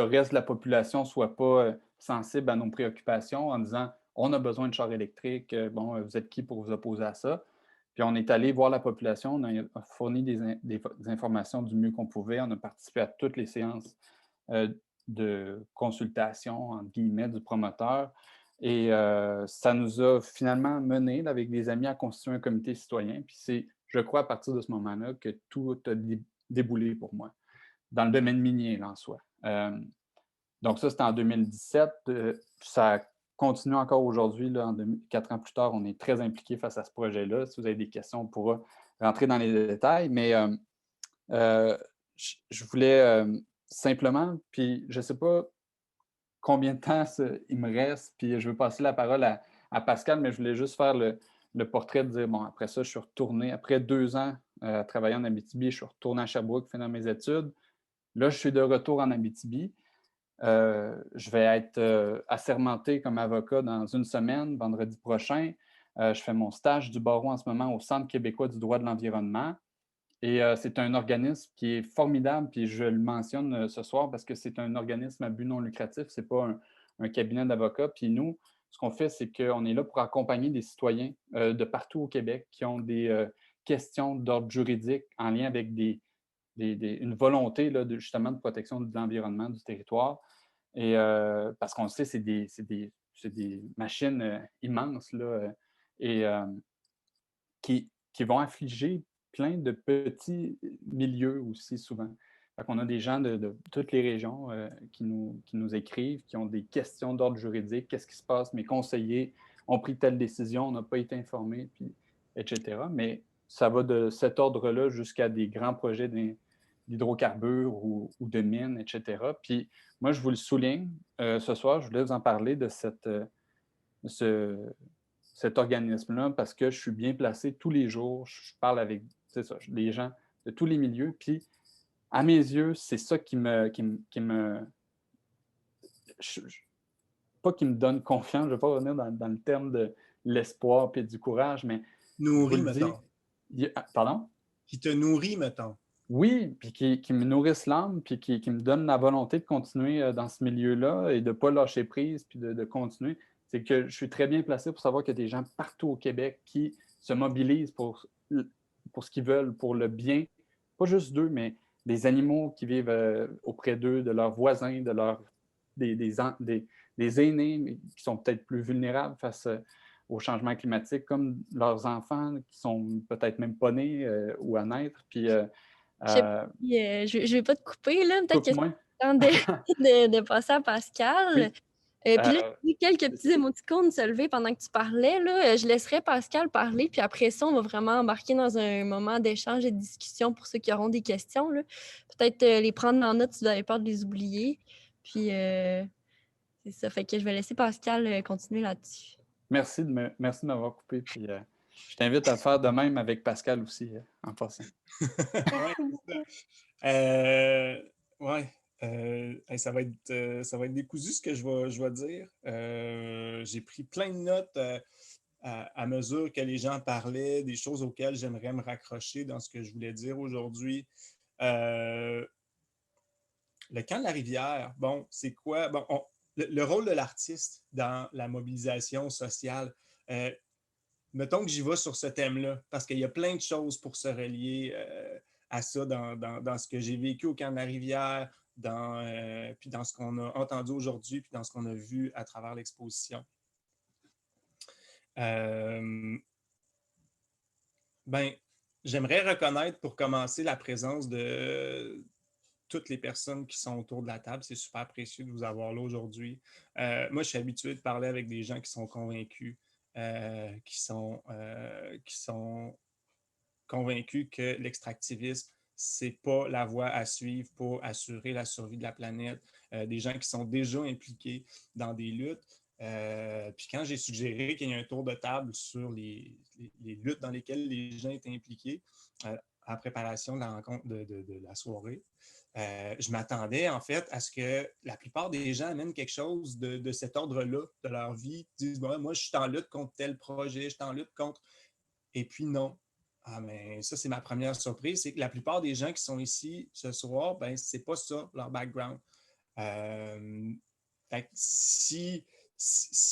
Speaker 21: reste de la population ne soit pas sensible à nos préoccupations en disant « on a besoin de chars électriques, bon, vous êtes qui pour vous opposer à ça? » Puis on est allé voir la population, on a fourni des informations du mieux qu'on pouvait, on a participé à toutes les séances de consultation, entre guillemets, du promoteur. Et ça nous a finalement mené, là, avec des amis, à constituer un comité citoyen. Puis c'est, je crois, à partir de ce moment-là, que tout a déboulé pour moi, dans le domaine minier, là, en soi. Donc ça, c'était en 2017. Ça continue encore aujourd'hui. 4 ans plus tard, on est très impliqués face à ce projet-là. Si vous avez des questions, on pourra rentrer dans les détails. Mais je voulais simplement, puis je ne sais pas combien de temps il me reste, puis je veux passer la parole à Pascal, mais je voulais juste faire le portrait de dire, bon, après ça, je suis retourné, après 2 ans à travailler en Abitibi, je suis retourné à Sherbrooke, finir mes études. Là, je suis de retour en Abitibi. Je vais être assermenté comme avocat dans 1 semaine, vendredi prochain. Je fais mon stage du barreau en ce moment au Centre québécois du droit de l'environnement. Et c'est un organisme qui est formidable, puis je le mentionne ce soir parce que c'est un organisme à but non lucratif, ce n'est pas un cabinet d'avocats. Puis nous, ce qu'on fait, c'est qu'on est là pour accompagner des citoyens de partout au Québec qui ont des questions d'ordre juridique en lien avec une volonté là, justement de protection de l'environnement, du territoire. Et parce qu'on le sait, c'est des machines immenses là, et qui vont affliger plein de petits milieux aussi souvent. Fait qu'on a des gens de toutes les régions qui nous écrivent, qui ont des questions d'ordre juridique. Qu'est-ce qui se passe? Mes conseillers ont pris telle décision, on n'a pas été informés, puis, etc. Mais ça va de cet ordre-là jusqu'à des grands projets d'hydrocarbures ou de mines, etc. Puis moi, je vous le souligne, ce soir, je voulais vous en parler de cet organisme-là parce que je suis bien placé tous les jours. Je parle avec des gens de tous les milieux. Puis, à mes yeux, c'est ça qui me pas qui me donne confiance, je ne vais pas revenir dans le terme de l'espoir et du courage, mais...
Speaker 1: Nourrit, mettons.
Speaker 21: Pardon?
Speaker 1: Qui te nourrit, mettons.
Speaker 21: Oui, puis qui me nourrissent l'âme, puis qui me donne la volonté de continuer dans ce milieu-là et de ne pas lâcher prise, puis de continuer. C'est que je suis très bien placé pour savoir qu'il y a des gens partout au Québec qui se mobilisent pour ce qu'ils veulent, pour le bien, pas juste d'eux, mais des animaux qui vivent auprès d'eux, de leurs voisins, des aînés mais qui sont peut-être plus vulnérables face au changement climatique, comme leurs enfants qui sont peut-être même pas nés ou à naître. Puis,
Speaker 2: je ne vais pas te couper, là. Peut-être que c'est le temps de passer à Pascal.
Speaker 21: Oui.
Speaker 2: Puis là, j'ai vu quelques petits émoticônes se lever pendant que tu parlais. Là. Je laisserai Pascal parler, puis après ça, on va vraiment embarquer dans un moment d'échange et de discussion pour ceux qui auront des questions. Là. Peut-être les prendre en note si vous avez peur de les oublier. Puis c'est ça. Fait que je vais laisser Pascal continuer là-dessus.
Speaker 21: Merci de m'avoir coupé. Puis, je t'invite à faire de même avec Pascal aussi, en passant.
Speaker 1: Ça va être décousu ce que je vais dire. J'ai pris plein de notes à mesure que les gens parlaient, des choses auxquelles j'aimerais me raccrocher dans ce que je voulais dire aujourd'hui. Le camp de la rivière, bon, c'est quoi? Bon, le rôle de l'artiste dans la mobilisation sociale. Mettons que j'y vais sur ce thème-là, parce qu'il y a plein de choses pour se relier à ça dans ce que j'ai vécu au camp de la rivière, puis dans ce qu'on a entendu aujourd'hui, puis dans ce qu'on a vu à travers l'exposition. J'aimerais reconnaître pour commencer la présence de toutes les personnes qui sont autour de la table. C'est super précieux de vous avoir là aujourd'hui. Moi, je suis habitué de parler avec des gens qui sont convaincus, qui sont convaincus que l'extractivisme, ce n'est pas la voie à suivre pour assurer la survie de la planète. Des gens qui sont déjà impliqués dans des luttes. Puis quand j'ai suggéré qu'il y ait un tour de table sur les luttes dans lesquelles les gens étaient impliqués en préparation de la rencontre de la soirée, je m'attendais en fait à ce que la plupart des gens amènent quelque chose de cet ordre-là de leur vie, disent bon, moi je suis en lutte contre tel projet, je suis en lutte contre... Et puis non. Mais ça, c'est ma première surprise, c'est que la plupart des gens qui sont ici ce soir, ben, c'est pas ça leur background. Fait que si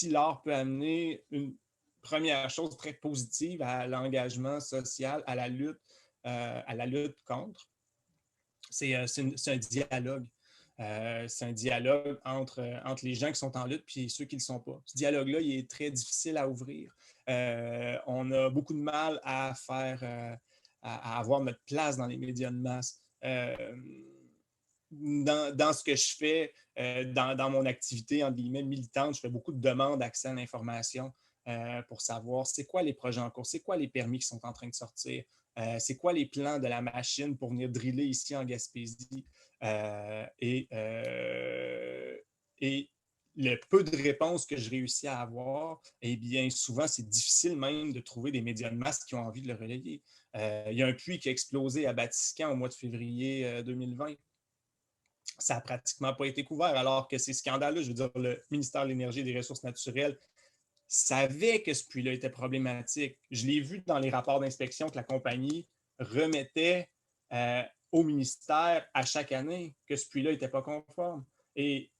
Speaker 1: l'art peut amener une première chose très positive à l'engagement social, à la lutte contre, c'est un dialogue. C'est un dialogue entre les gens qui sont en lutte et ceux qui ne le sont pas. Ce dialogue-là, il est très difficile à ouvrir. On a beaucoup de mal à avoir notre place dans les médias de masse. Dans ce que je fais, dans mon activité entre guillemets militante, je fais beaucoup de demandes d'accès à l'information pour savoir c'est quoi les projets en cours, c'est quoi les permis qui sont en train de sortir, c'est quoi les plans de la machine pour venir driller ici en Gaspésie. Et le peu de réponses que je réussis à avoir, eh bien, souvent, c'est difficile même de trouver des médias de masse qui ont envie de le relayer. Il y a un puits qui a explosé à Batiscan au mois de février 2020. Ça n'a pratiquement pas été couvert, alors que c'est scandaleux. Je veux dire, le ministère de l'Énergie et des Ressources naturelles savait que ce puits-là était problématique. Je l'ai vu dans les rapports d'inspection que la compagnie remettait au ministère à chaque année, que ce puits-là n'était pas conforme et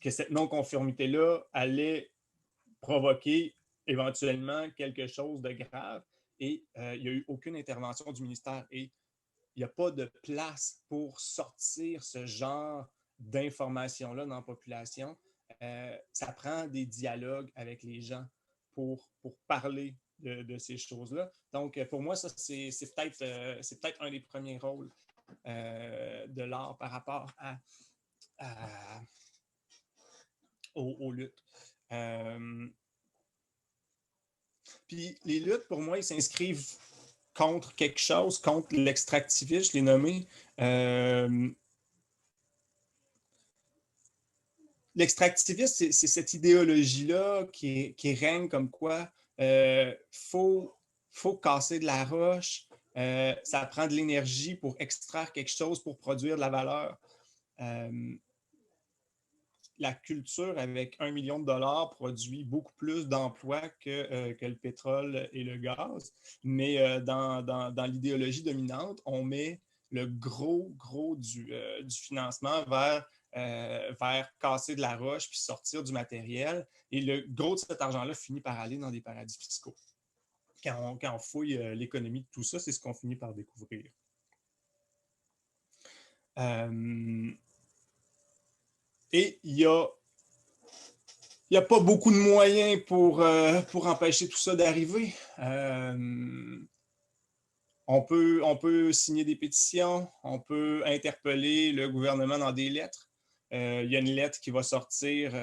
Speaker 1: que cette non-conformité-là allait provoquer éventuellement quelque chose de grave. Et il n'y a eu aucune intervention du ministère. Et il n'y a pas de place pour sortir ce genre d'informations-là dans la population. Ça prend des dialogues avec les gens pour parler de ces choses-là. Donc, pour moi, ça, c'est peut-être un des premiers rôles de l'art par rapport aux luttes. Puis les luttes, pour moi, ils s'inscrivent contre quelque chose, contre l'extractivisme, je l'ai nommé. L'extractivisme, c'est cette idéologie-là qui règne comme quoi faut casser de la roche, ça prend de l'énergie pour extraire quelque chose, pour produire de la valeur. La culture, avec 1 million de dollars, produit beaucoup plus d'emplois que le pétrole et le gaz. Mais dans l'idéologie dominante, on met le gros du financement vers casser de la roche puis sortir du matériel. Et le gros de cet argent-là finit par aller dans des paradis fiscaux. Quand on fouille l'économie de tout ça, c'est ce qu'on finit par découvrir. Et il n'y a pas beaucoup de moyens pour empêcher tout ça d'arriver. On peut signer des pétitions, on peut interpeller le gouvernement dans des lettres. Il y a une lettre qui va sortir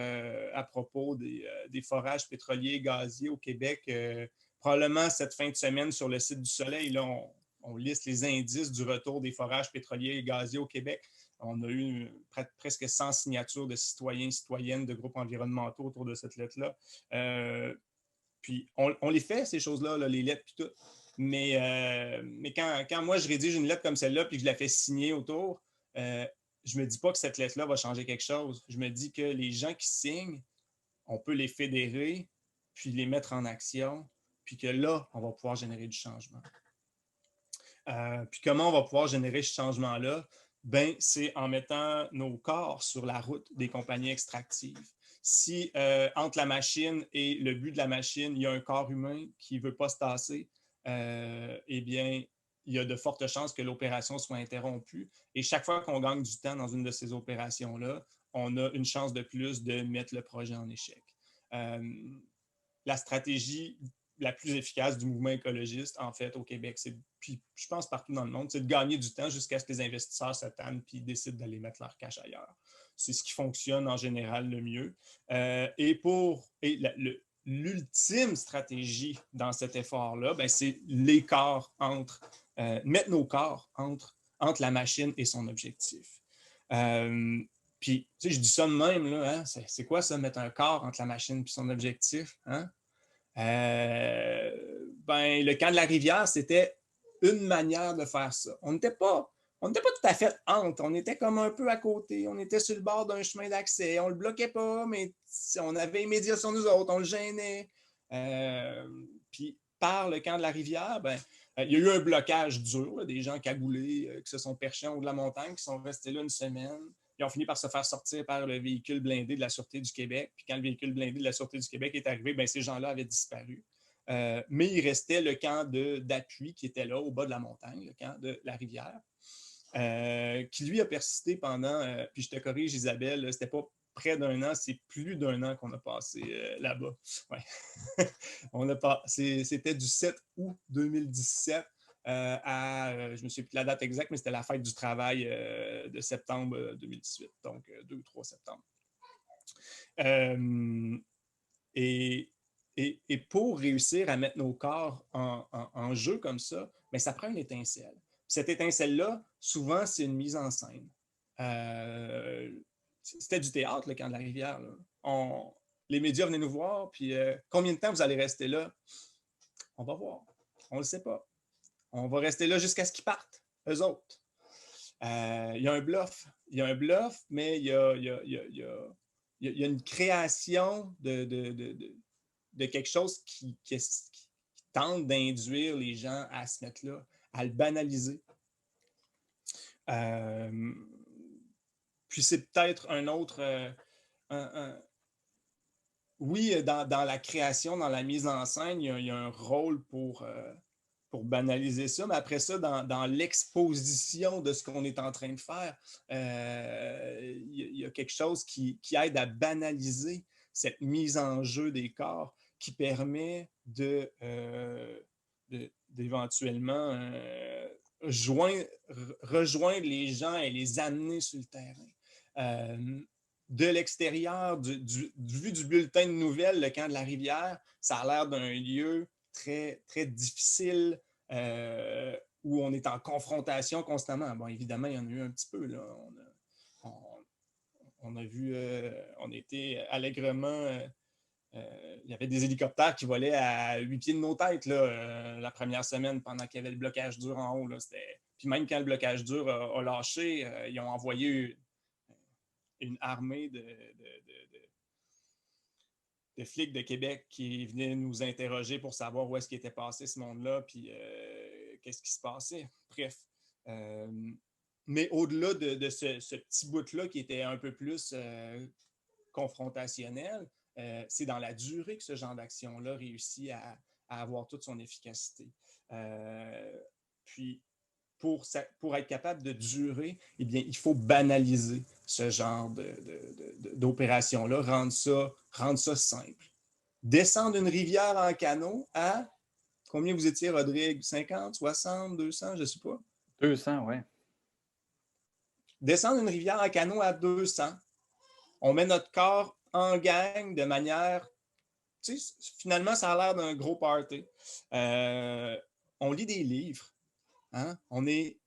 Speaker 1: à propos des forages pétroliers et gaziers au Québec, probablement cette fin de semaine sur le site du Soleil. Là, on liste les indices du retour des forages pétroliers et gaziers au Québec. On a eu presque 100 signatures de citoyens et citoyennes de groupes environnementaux autour de cette lettre-là. Puis on les fait, ces choses-là, les lettres puis tout. Mais quand moi, je rédige une lettre comme celle-là puis que je la fais signer autour, je ne me dis pas que cette lettre-là va changer quelque chose. Je me dis que les gens qui signent, on peut les fédérer puis les mettre en action, puis que là, on va pouvoir générer du changement. Puis comment on va pouvoir générer ce changement-là? Ben, c'est en mettant nos corps sur la route des compagnies extractives. Si entre la machine et le but de la machine, il y a un corps humain qui ne veut pas se tasser, eh bien, il y a de fortes chances que l'opération soit interrompue. Et chaque fois qu'on gagne du temps dans une de ces opérations-là, on a une chance de plus de mettre le projet en échec. La stratégie la plus efficace du mouvement écologiste, en fait, au Québec. Puis je pense partout dans le monde, c'est de gagner du temps jusqu'à ce que les investisseurs se tannent puis décident d'aller mettre leur cash ailleurs. C'est ce qui fonctionne en général le mieux. L'ultime stratégie dans cet effort-là, ben, c'est l'écart entre, mettre nos corps entre la machine et son objectif. Puis, tu sais, je dis ça de même, là, hein? C'est quoi ça, mettre un corps entre la machine et son objectif? Hein? Ben, le camp de la rivière, c'était une manière de faire ça. On n'était pas tout à fait entre, on était comme un peu à côté, on était sur le bord d'un chemin d'accès, on ne le bloquait pas, mais on avait les médias sur nous autres, on le gênait. Puis par le camp de la rivière, ben, il y a eu un blocage dur, là, des gens cagoulés qui se sont perchés en haut de la montagne, qui sont restés là une semaine. Ils ont fini par se faire sortir par le véhicule blindé de la Sûreté du Québec. Puis quand le véhicule blindé de la Sûreté du Québec est arrivé, ben, ces gens-là avaient disparu. Mais il restait le camp d'appui qui était là, au bas de la montagne, le camp de la rivière, qui lui a persisté pendant, puis je te corrige Isabelle, c'était pas près d'un an, c'est plus d'un an qu'on a passé là-bas. Ouais. C'était du 7 août 2017 je ne me souviens plus de la date exacte, mais c'était la fête du travail de septembre 2018, donc 2 ou 3 septembre. Et pour réussir à mettre nos corps en jeu comme ça, bien, ça prend une étincelle. Cette étincelle-là, souvent, c'est une mise en scène. C'était du théâtre, le camp de la rivière. Là. Les médias venaient nous voir, puis combien de temps vous allez rester là? On va voir. On ne le sait pas. On va rester là jusqu'à ce qu'ils partent, eux autres. Il y a un bluff. Il y a un bluff, mais il y a une création de quelque chose qui tente d'induire les gens à se mettre là, à le banaliser. Puis c'est peut-être un autre... oui, dans la création, dans la mise en scène, il y a un rôle pour banaliser ça, mais après ça, dans l'exposition de ce qu'on est en train de faire, il y a quelque chose qui aide à banaliser cette mise en jeu des corps qui permet d'éventuellement rejoindre les gens et les amener sur le terrain. De l'extérieur, vu du bulletin de nouvelles, le camp de la rivière, ça a l'air d'un lieu très, très difficile où on est en confrontation constamment. Bon, évidemment, il y en a eu un petit peu. Là. On a vu, on était allègrement... il y avait des hélicoptères qui volaient à 8 pieds de nos têtes là, la première semaine pendant qu'il y avait le blocage dur en haut. Là. Puis même quand le blocage dur a lâché, ils ont envoyé une armée de flics de Québec qui venaient nous interroger pour savoir où est-ce qu'il était passé ce monde-là, puis qu'est-ce qui se passait. Bref. Mais au-delà de ce petit bout-là qui était un peu plus confrontationnel, c'est dans la durée que ce genre d'action-là réussit à avoir toute son efficacité. Puis, pour être capable de durer, eh bien, il faut banaliser ce genre d'opération-là, rendre ça simple. Descendre une rivière en canot à, combien vous étiez, Rodrigue? 50, 60, 200, je ne sais pas.
Speaker 21: 200, oui.
Speaker 1: Descendre une rivière en canot à 200, on met notre corps en gang de manière... Tu sais, finalement, ça a l'air d'un gros party. On lit des livres. Hein? On est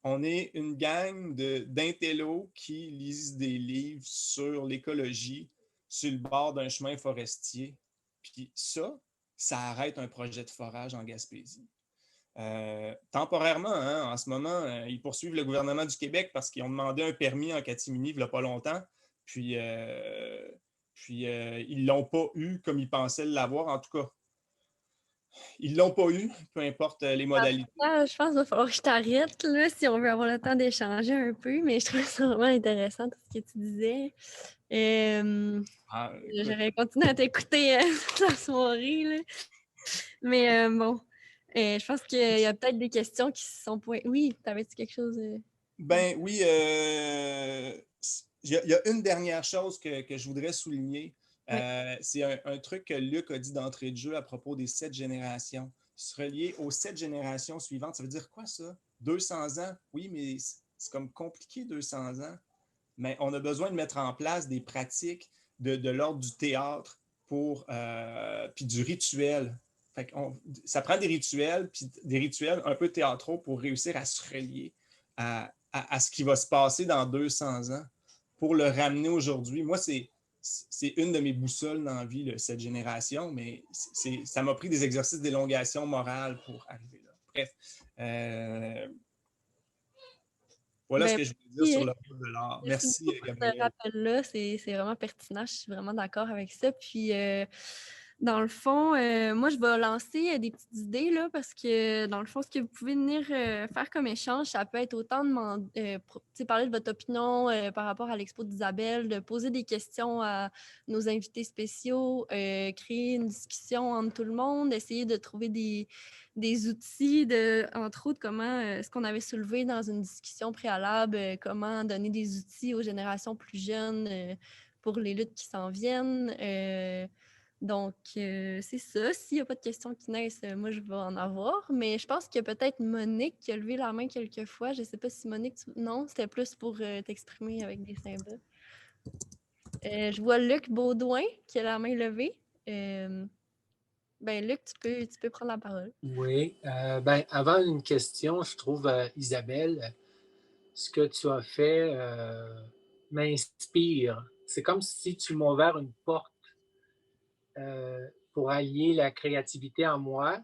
Speaker 1: une gang d'intellos qui lisent des livres sur l'écologie sur le bord d'un chemin forestier. Puis ça arrête un projet de forage en Gaspésie. Temporairement, hein, en ce moment, ils poursuivent le gouvernement du Québec parce qu'ils ont demandé un permis en catimini il n'y a pas longtemps. Puis ils ne l'ont pas eu comme ils pensaient l'avoir, en tout cas. Ils ne l'ont pas eu, peu importe les modalités.
Speaker 2: Je pense qu'il va falloir que je t'arrête là, si on veut avoir le temps d'échanger un peu, mais je trouve ça vraiment intéressant tout ce que tu disais. J'aurais continué à t'écouter toute la soirée. Là. Mais bon, je pense qu'il y a peut-être des questions qui se sont pointées. Oui, t'avais-tu quelque chose?
Speaker 1: Ben oui, il y a une dernière chose que je voudrais souligner. C'est un truc que Luc a dit d'entrée de jeu à propos des 7 générations. Se relier aux 7 générations suivantes, ça veut dire quoi ça? 200 ans? Oui, mais c'est comme compliqué 200 ans. Mais on a besoin de mettre en place des pratiques de l'ordre du théâtre puis du rituel. Fait ça prend des rituels, puis des rituels un peu théâtraux pour réussir à se relier à ce qui va se passer dans 200 ans pour le ramener aujourd'hui. Moi, c'est une de mes boussoles dans la vie, cette génération, mais ça m'a pris des exercices d'élongation morale pour arriver là. Bref, voilà ce que je voulais dire sur le rôle de l'art. Merci, Gabrielle.
Speaker 2: Ce rappel-là, c'est vraiment pertinent. Je suis vraiment d'accord avec ça. Puis, dans le fond, moi, je vais lancer des petites idées, là, parce que, dans le fond, ce que vous pouvez venir faire comme échange, ça peut être autant de parler de votre opinion par rapport à l'expo d'Isabelle, de poser des questions à nos invités spéciaux, créer une discussion entre tout le monde, essayer de trouver des outils, entre autres, comment ce qu'on avait soulevé dans une discussion préalable, comment donner des outils aux générations plus jeunes pour les luttes qui s'en viennent. Donc, c'est ça. S'il n'y a pas de questions qui naissent, moi, je vais en avoir. Mais je pense qu'il y a peut-être Monique qui a levé la main quelques fois. Je ne sais pas si Monique... Non, c'était plus pour t'exprimer avec des symboles. Je vois Luc Baudouin qui a la main levée. Luc, tu peux prendre la parole.
Speaker 10: Oui. Avant une question, je trouve, Isabelle, ce que tu as fait m'inspire. C'est comme si tu m'as ouvert une porte pour allier la créativité en moi,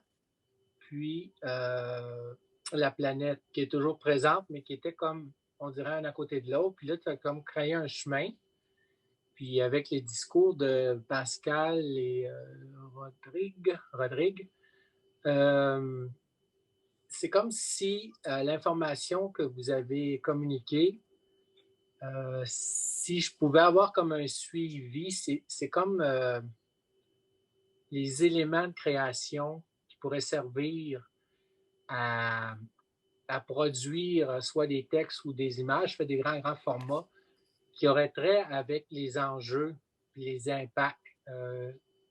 Speaker 10: puis la planète qui est toujours présente, mais qui était comme, on dirait, un à côté de l'autre. Puis là, tu as comme créé un chemin. Puis avec les discours de Pascal et Rodrigue, c'est comme si l'information que vous avez communiquée, si je pouvais avoir comme un suivi, c'est comme les éléments de création qui pourraient servir à produire soit des textes ou des images, fait des grands formats qui auraient trait avec les enjeux, les impacts,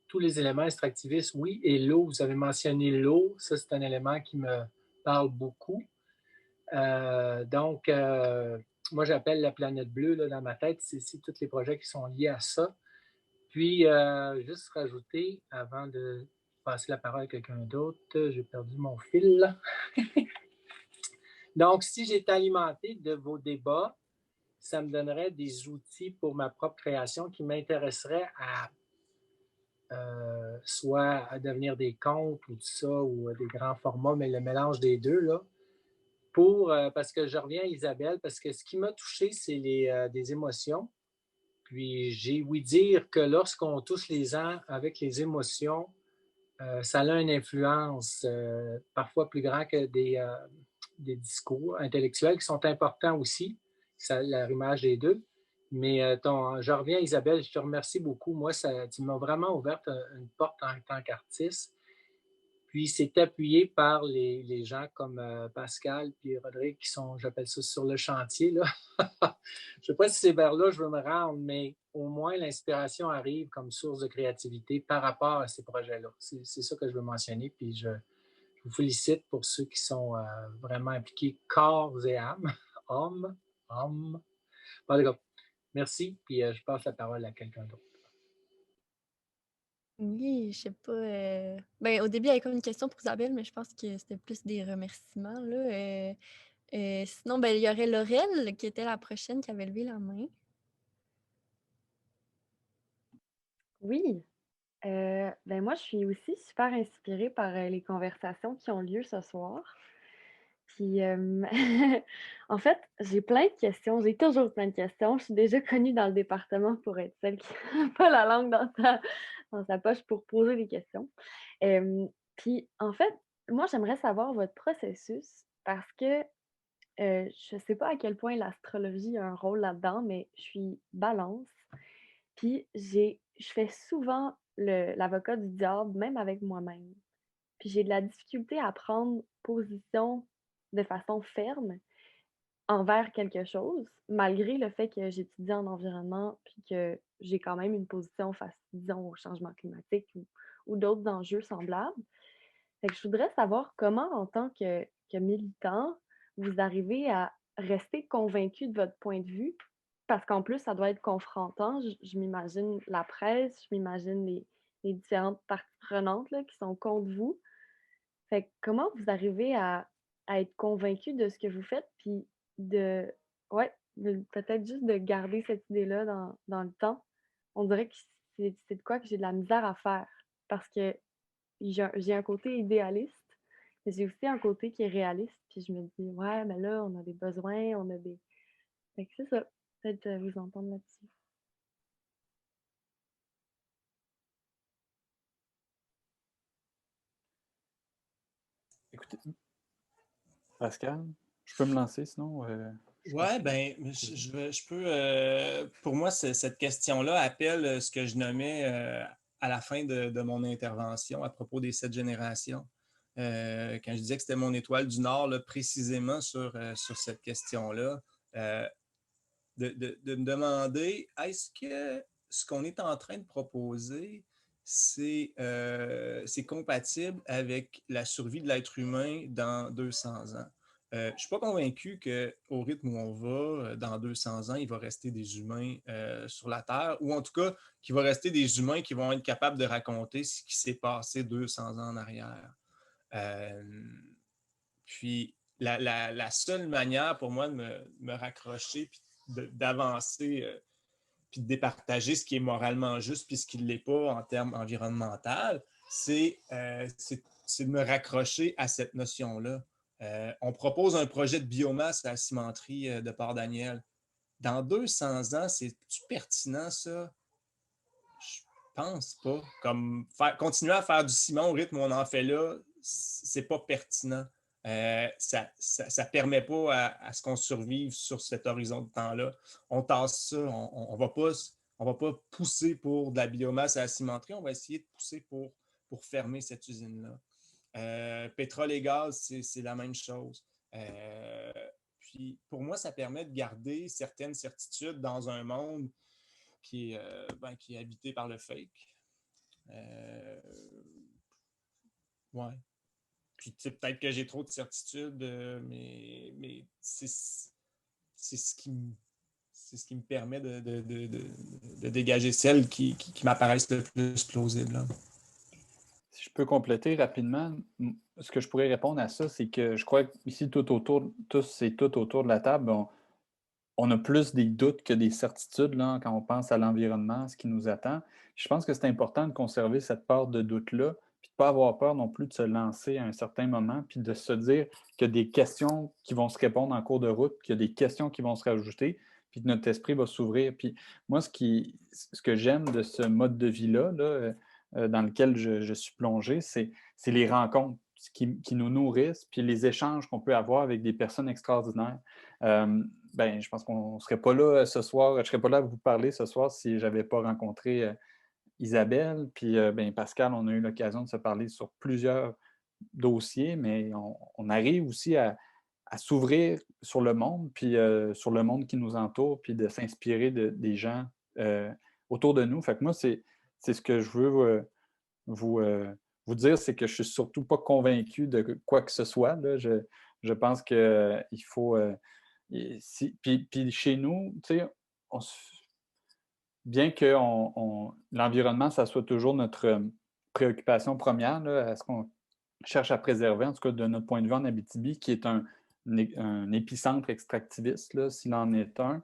Speaker 10: tous les éléments extractivistes, oui, et l'eau, vous avez mentionné l'eau, ça c'est un élément qui me parle beaucoup. Moi j'appelle la planète bleue là, dans ma tête, c'est tous les projets qui sont liés à ça. Puis, juste rajouter, avant de passer la parole à quelqu'un d'autre, j'ai perdu mon fil. Donc, si j'étais alimenté de vos débats, ça me donnerait des outils pour ma propre création qui m'intéresseraient à soit à devenir des contes ou tout ça, ou des grands formats, mais le mélange des deux, là, parce que je reviens à Isabelle, parce que ce qui m'a touché, c'est des émotions. Puis j'ai ouï dire que lorsqu'on touche les gens avec les émotions, ça a une influence parfois plus grande que des discours intellectuels qui sont importants aussi, l'arrimage des deux. Mais je reviens à Isabelle, je te remercie beaucoup. Moi, tu m'as vraiment ouvert une porte en tant qu'artiste. Puis c'est appuyé par les gens comme Pascal puis Rodrigue qui sont, j'appelle ça, sur le chantier, là. Je ne sais pas si c'est vers là que je veux me rendre, mais au moins l'inspiration arrive comme source de créativité par rapport à ces projets-là. C'est ça que je veux mentionner. Puis je vous félicite pour ceux qui sont vraiment impliqués corps et âme. Homme. Bon, d'accord. Merci. Puis je passe la parole à quelqu'un d'autre.
Speaker 2: Oui, je sais pas. Au début, il y avait comme une question pour Isabelle, mais je pense que c'était plus des remerciements, là. Sinon, il y aurait Laurel qui était la prochaine qui avait levé la main.
Speaker 13: Oui. Moi, je suis aussi super inspirée par les conversations qui ont lieu ce soir. Puis, en fait, j'ai plein de questions. J'ai toujours plein de questions. Je suis déjà connue dans le département pour être celle qui n'a pas la langue dans sa poche pour poser des questions. Puis, en fait, moi, j'aimerais savoir votre processus parce que je ne sais pas à quel point l'astrologie a un rôle là-dedans, mais je suis balance. Puis, je fais souvent l'avocat du diable, même avec moi-même. Puis, j'ai de la difficulté à prendre position de façon ferme. envers quelque chose, malgré le fait que j'étudie en environnement puis que j'ai quand même une position face, disons, au changement climatique ou d'autres enjeux semblables. Fait que je voudrais savoir comment, en tant que militant, vous arrivez à rester convaincu de votre point de vue, parce qu'en plus, ça doit être confrontant. Je m'imagine la presse, je m'imagine les différentes parties prenantes là, qui sont contre vous. Fait que comment vous arrivez à être convaincu de ce que vous faites, puis de, ouais, peut-être juste de garder cette idée-là dans le temps? On dirait que c'est de quoi que j'ai de la misère à faire, parce que j'ai un côté idéaliste, mais j'ai aussi un côté qui est réaliste, puis je me dis, ouais, mais là, on a des besoins, on a des... Fait que c'est ça, peut-être vous entendre là-dessus.
Speaker 21: Écoutez, Pascal, je peux me lancer sinon?
Speaker 1: Ouais, ben, je peux. Pour moi, cette question-là appelle ce que je nommais à la fin de mon intervention à propos des 7 générations. Quand je disais que c'était mon étoile du Nord, là, précisément sur cette question-là, de me demander est-ce que ce qu'on est en train de proposer, c'est compatible avec la survie de l'être humain dans 200 ans? Je ne suis pas convaincu qu'au rythme où on va, dans 200 ans, il va rester des humains sur la Terre, ou en tout cas, qu'il va rester des humains qui vont être capables de raconter ce qui s'est passé 200 ans en arrière. Puis, la seule manière pour moi de me raccrocher puis d'avancer puis de départager ce qui est moralement juste puis ce qui ne l'est pas en termes environnementaux, c'est de me raccrocher à cette notion-là. On propose un projet de biomasse à la cimenterie de Port-Daniel. Dans 200 ans, c'est-tu pertinent, ça? Je pense pas. Comme continuer à faire du ciment au rythme où on en fait là, c'est pas pertinent. Ça ne permet pas à ce qu'on survive sur cet horizon de temps-là. On tasse ça, on va pas pousser pour de la biomasse à la cimenterie, on va essayer de pousser pour fermer cette usine-là. Pétrole et gaz, c'est la même chose. Puis pour moi, ça permet de garder certaines certitudes dans un monde qui est habité par le fake. Ouais. Puis peut-être que j'ai trop de certitudes, mais c'est ce qui me permet de dégager celles qui m'apparaissent le plus plausibles. Là.
Speaker 21: Si je peux compléter rapidement, ce que je pourrais répondre à ça, c'est que je crois qu'ici, tous et toutes autour de la table, on a plus des doutes que des certitudes là, quand on pense à l'environnement, ce qui nous attend. Je pense que c'est important de conserver cette part de doute-là, puis de ne pas avoir peur non plus de se lancer à un certain moment, puis de se dire qu'il y a des questions qui vont se répondre en cours de route, qu'il y a des questions qui vont se rajouter, puis que notre esprit va s'ouvrir. Puis moi, ce que j'aime de ce mode de vie-là, dans lequel je suis plongé, c'est les rencontres qui nous nourrissent, puis les échanges qu'on peut avoir avec des personnes extraordinaires. Je pense qu'on ne serait pas là ce soir, je ne serais pas là à vous parler ce soir si je n'avais pas rencontré Isabelle. Puis Pascal, on a eu l'occasion de se parler sur plusieurs dossiers, mais on arrive aussi à s'ouvrir sur le monde, puis sur le monde qui nous entoure, puis de s'inspirer des gens autour de nous. Fait que moi, c'est ce que je veux vous dire, c'est que je ne suis surtout pas convaincu de quoi que ce soit. Là. Je pense qu'il faut... puis chez nous, tu sais, bien que l'environnement, ça soit toujours notre préoccupation première, là, à ce qu'on cherche à préserver, en tout cas de notre point de vue en Abitibi, qui est un épicentre extractiviste, là, s'il en est un,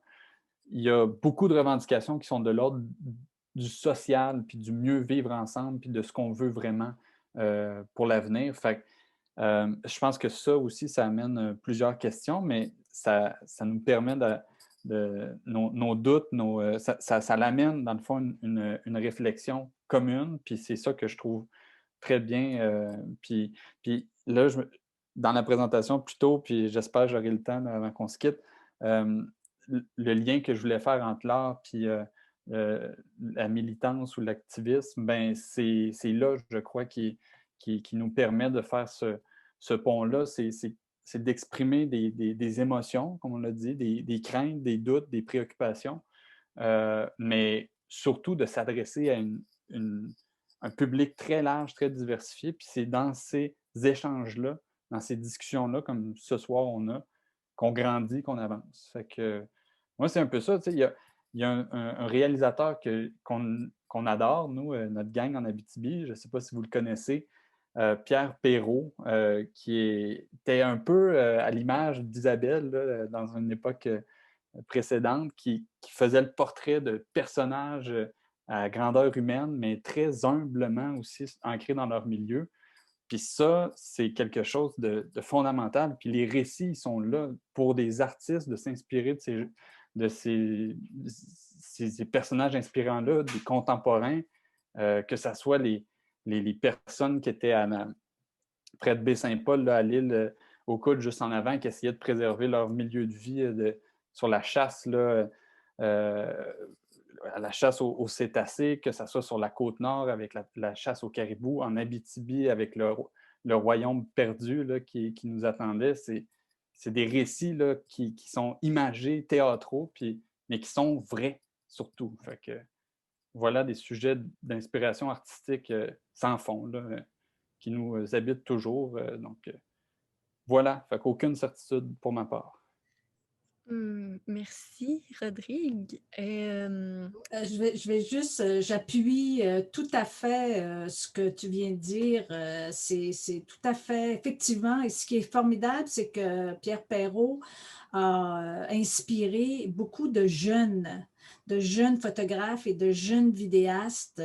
Speaker 21: il y a beaucoup de revendications qui sont de l'ordre du social, puis du mieux vivre ensemble, puis de ce qu'on veut vraiment pour l'avenir. Fait que, je pense que ça aussi, ça amène plusieurs questions, mais ça nous permet nos doutes, ça l'amène, dans le fond, une réflexion commune, puis c'est ça que je trouve très bien. Puis là, dans la présentation plus tôt, puis j'espère que j'aurai le temps avant qu'on se quitte, le lien que je voulais faire entre l'art puis la militance ou l'activisme, c'est là, je crois, qui nous permet de faire ce pont-là. c'est d'exprimer des émotions, comme on l'a dit, des craintes, des doutes, des préoccupations, mais surtout de s'adresser à un public très large, très diversifié. Puis c'est dans ces échanges-là, dans ces discussions-là, comme ce soir on a, qu'on grandit, qu'on avance. Fait que moi, c'est un peu ça. Il y a un réalisateur qu'on adore, nous, notre gang en Abitibi. Je ne sais pas si vous le connaissez, Pierre Perrault, qui était un peu à l'image d'Isabelle là, dans une époque précédente, qui faisait le portrait de personnages à grandeur humaine, mais très humblement aussi ancrés dans leur milieu. Puis ça, c'est quelque chose de fondamental. Puis les récits, ils sont là pour des artistes de s'inspirer de ces personnages inspirants-là, des contemporains, que ce soit les personnes qui étaient près de Baie-Saint-Paul, là, à l'île aux Coudes, juste en avant, qui essayaient de préserver leur milieu de vie sur la chasse, là, à la chasse aux cétacés, que ce soit sur la Côte-Nord avec la chasse aux caribous, en Abitibi avec le royaume perdu là, qui nous attendait. C'est des récits là, qui sont imagés, théâtraux, mais qui sont vrais surtout. Fait que, voilà des sujets d'inspiration artistique sans fond là, qui nous habitent toujours. Donc, voilà, fait qu'aucune certitude pour ma part.
Speaker 2: Merci, Rodrigue.
Speaker 6: Je vais juste, j'appuie tout à fait ce que tu viens de dire. C'est tout à fait, effectivement, et ce qui est formidable, c'est que Pierre Perrault a inspiré beaucoup de jeunes photographes et de jeunes vidéastes,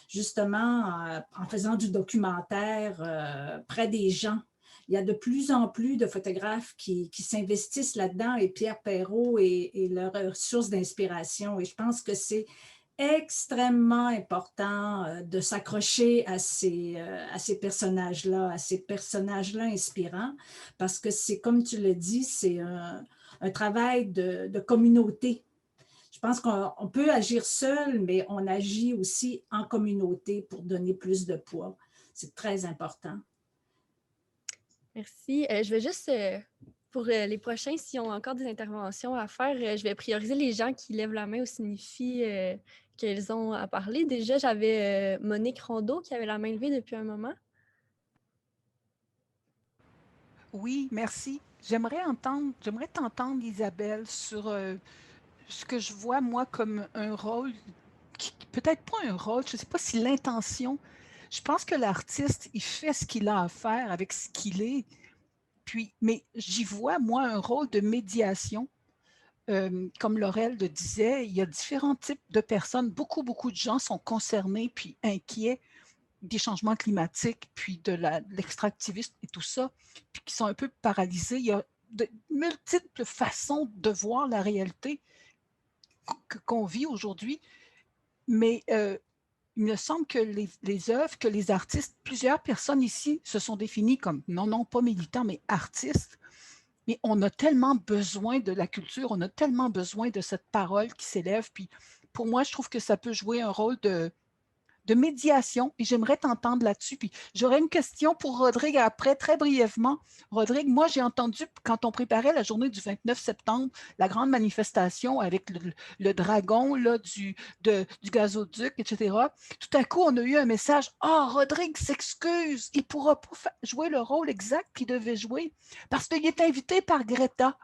Speaker 6: justement en faisant du documentaire près des gens. Il y a de plus en plus de photographes qui s'investissent là-dedans et Pierre Perrault est leur source d'inspiration. Et je pense que c'est extrêmement important de s'accrocher à ces personnages-là, inspirants, parce que c'est, comme tu le dis, c'est un travail de communauté. Je pense qu'on peut agir seul, mais on agit aussi en communauté pour donner plus de poids. C'est très important.
Speaker 2: Merci. Je vais juste, pour les prochains, s'ils ont encore des interventions à faire, je vais prioriser les gens qui lèvent la main au signifie qu'ils ont à parler. Déjà, j'avais Monique Rondeau qui avait la main levée depuis un moment.
Speaker 18: Oui, merci. J'aimerais t'entendre, Isabelle, sur ce que je vois, moi, comme un rôle, peut-être pas un rôle, je ne sais pas si l'intention. Je pense que l'artiste, il fait ce qu'il a à faire avec ce qu'il est. Puis, mais j'y vois, moi, un rôle de médiation. Comme Laurel le disait, il y a différents types de personnes. Beaucoup de gens sont concernés puis inquiets des changements climatiques, puis de l'extractivisme et tout ça, puis qui sont un peu paralysés. Il y a de multiples façons de voir la réalité qu'on vit aujourd'hui. Mais il me semble que les œuvres, que les artistes, plusieurs personnes ici se sont définies comme, non, pas militants, mais artistes. Mais on a tellement besoin de la culture, on a tellement besoin de cette parole qui s'élève. Puis pour moi, je trouve que ça peut jouer un rôle de médiation. Puis j'aimerais t'entendre là-dessus. Puis j'aurais une question pour Rodrigue après, très brièvement. Rodrigue, moi, j'ai entendu, quand on préparait la journée du 29 septembre, la grande manifestation avec le dragon là, du gazoduc, etc., tout à coup, on a eu un message « Ah, Rodrigue s'excuse, il ne pourra pas jouer le rôle exact qu'il devait jouer parce qu'il est invité par Greta. »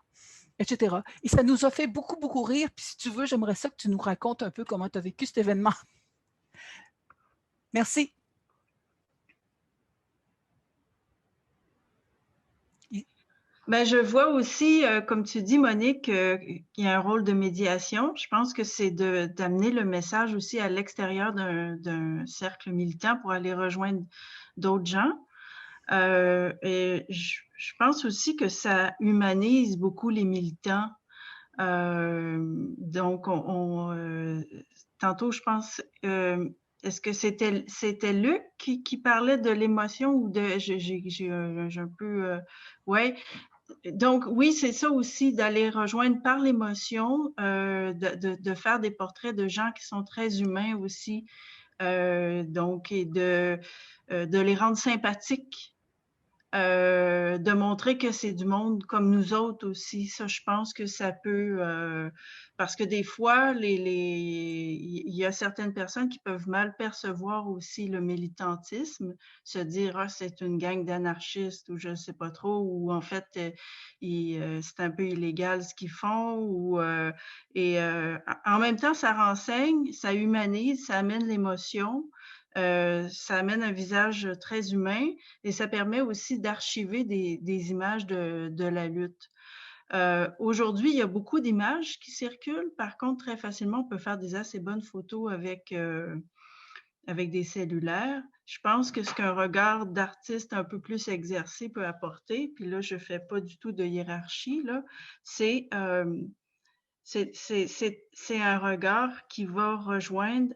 Speaker 18: etc. Et ça nous a fait beaucoup rire. Puis si tu veux, j'aimerais ça que tu nous racontes un peu comment tu as vécu cet événement. Merci.
Speaker 19: Ben, je vois aussi, comme tu dis, Monique, qu'il y a un rôle de médiation. Je pense que c'est d'amener le message aussi à l'extérieur d'un cercle militant pour aller rejoindre d'autres gens. Et je pense aussi que ça humanise beaucoup les militants. Donc, tantôt, je pense... est-ce que c'était Luc qui parlait de l'émotion ou de... J'ai un peu... ouais. Donc, oui, c'est ça aussi, d'aller rejoindre par l'émotion, de faire des portraits de gens qui sont très humains aussi, donc, et de les rendre sympathiques de montrer que c'est du monde comme nous autres aussi. Ça, je pense que ça peut... parce que des fois, il y a certaines personnes qui peuvent mal percevoir aussi le militantisme, se dire « Ah, c'est une gang d'anarchistes » ou je ne sais pas trop, ou en fait, c'est un peu illégal ce qu'ils font. En même temps, ça renseigne, ça humanise, ça amène l'émotion. Ça amène un visage très humain et ça permet aussi d'archiver des images de la lutte. Aujourd'hui, il y a beaucoup d'images qui circulent. Par contre, très facilement, on peut faire des assez bonnes photos avec des cellulaires. Je pense que ce qu'un regard d'artiste un peu plus exercé peut apporter, puis là, je ne fais pas du tout de hiérarchie, là, c'est un regard qui va rejoindre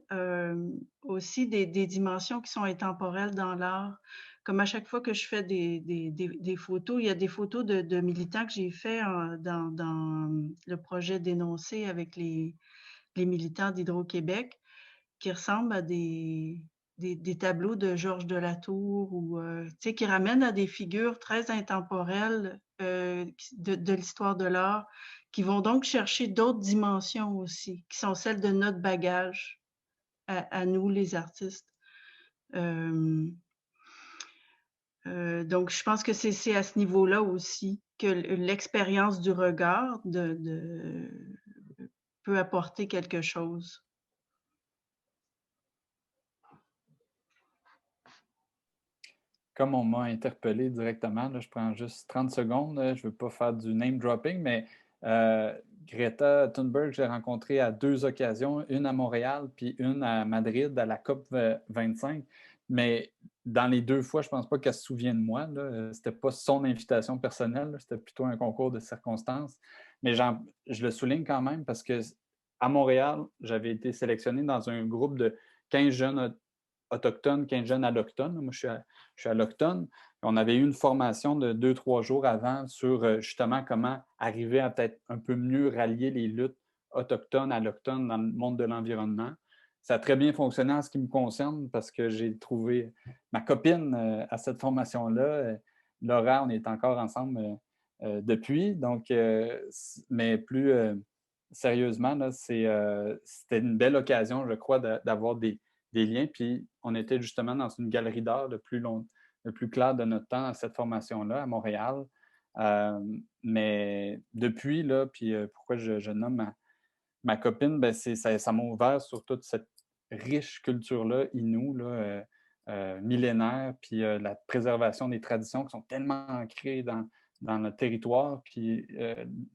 Speaker 19: aussi des dimensions qui sont intemporelles dans l'art. Comme à chaque fois que je fais des photos, il y a des photos de militants que j'ai fait dans le projet Dénoncer avec les militants d'Hydro-Québec qui ressemblent à des tableaux de Georges Delatour ou qui ramènent à des figures très intemporelles de l'histoire de l'art, qui vont donc chercher d'autres dimensions aussi, qui sont celles de notre bagage à nous, les artistes. Donc, je pense que c'est à ce niveau-là aussi que l'expérience du regard peut apporter quelque chose.
Speaker 21: Comme on m'a interpellé directement, là, je prends juste 30 secondes, je ne veux pas faire du name dropping, mais Greta Thunberg, j'ai rencontré à 2 occasions, une à Montréal puis une à Madrid à la COP 25. Mais dans les 2 fois, je ne pense pas qu'elle se souvienne de moi. Ce n'était pas son invitation personnelle, c'était plutôt un concours de circonstances. Mais je le souligne quand même parce qu'à Montréal, j'avais été sélectionné dans un groupe de 15 jeunes autochtones, 15 jeunes allochtones. Moi, je suis allochtone. On avait eu une formation de 2-3 jours avant sur justement comment arriver à peut-être un peu mieux rallier les luttes autochtones, allochtones dans le monde de l'environnement. Ça a très bien fonctionné en ce qui me concerne parce que j'ai trouvé ma copine à cette formation-là. Laura, on est encore ensemble depuis. Donc, mais plus sérieusement, là, c'était une belle occasion, je crois, d'avoir des liens. Puis on était justement dans une galerie d'art le plus clair de notre temps à cette formation-là, à Montréal. Mais depuis, là, puis pourquoi je nomme ma copine, ben ça m'a ouvert sur toute cette riche culture-là, Innu, là, millénaire, puis la préservation des traditions qui sont tellement ancrées dans notre territoire. Puis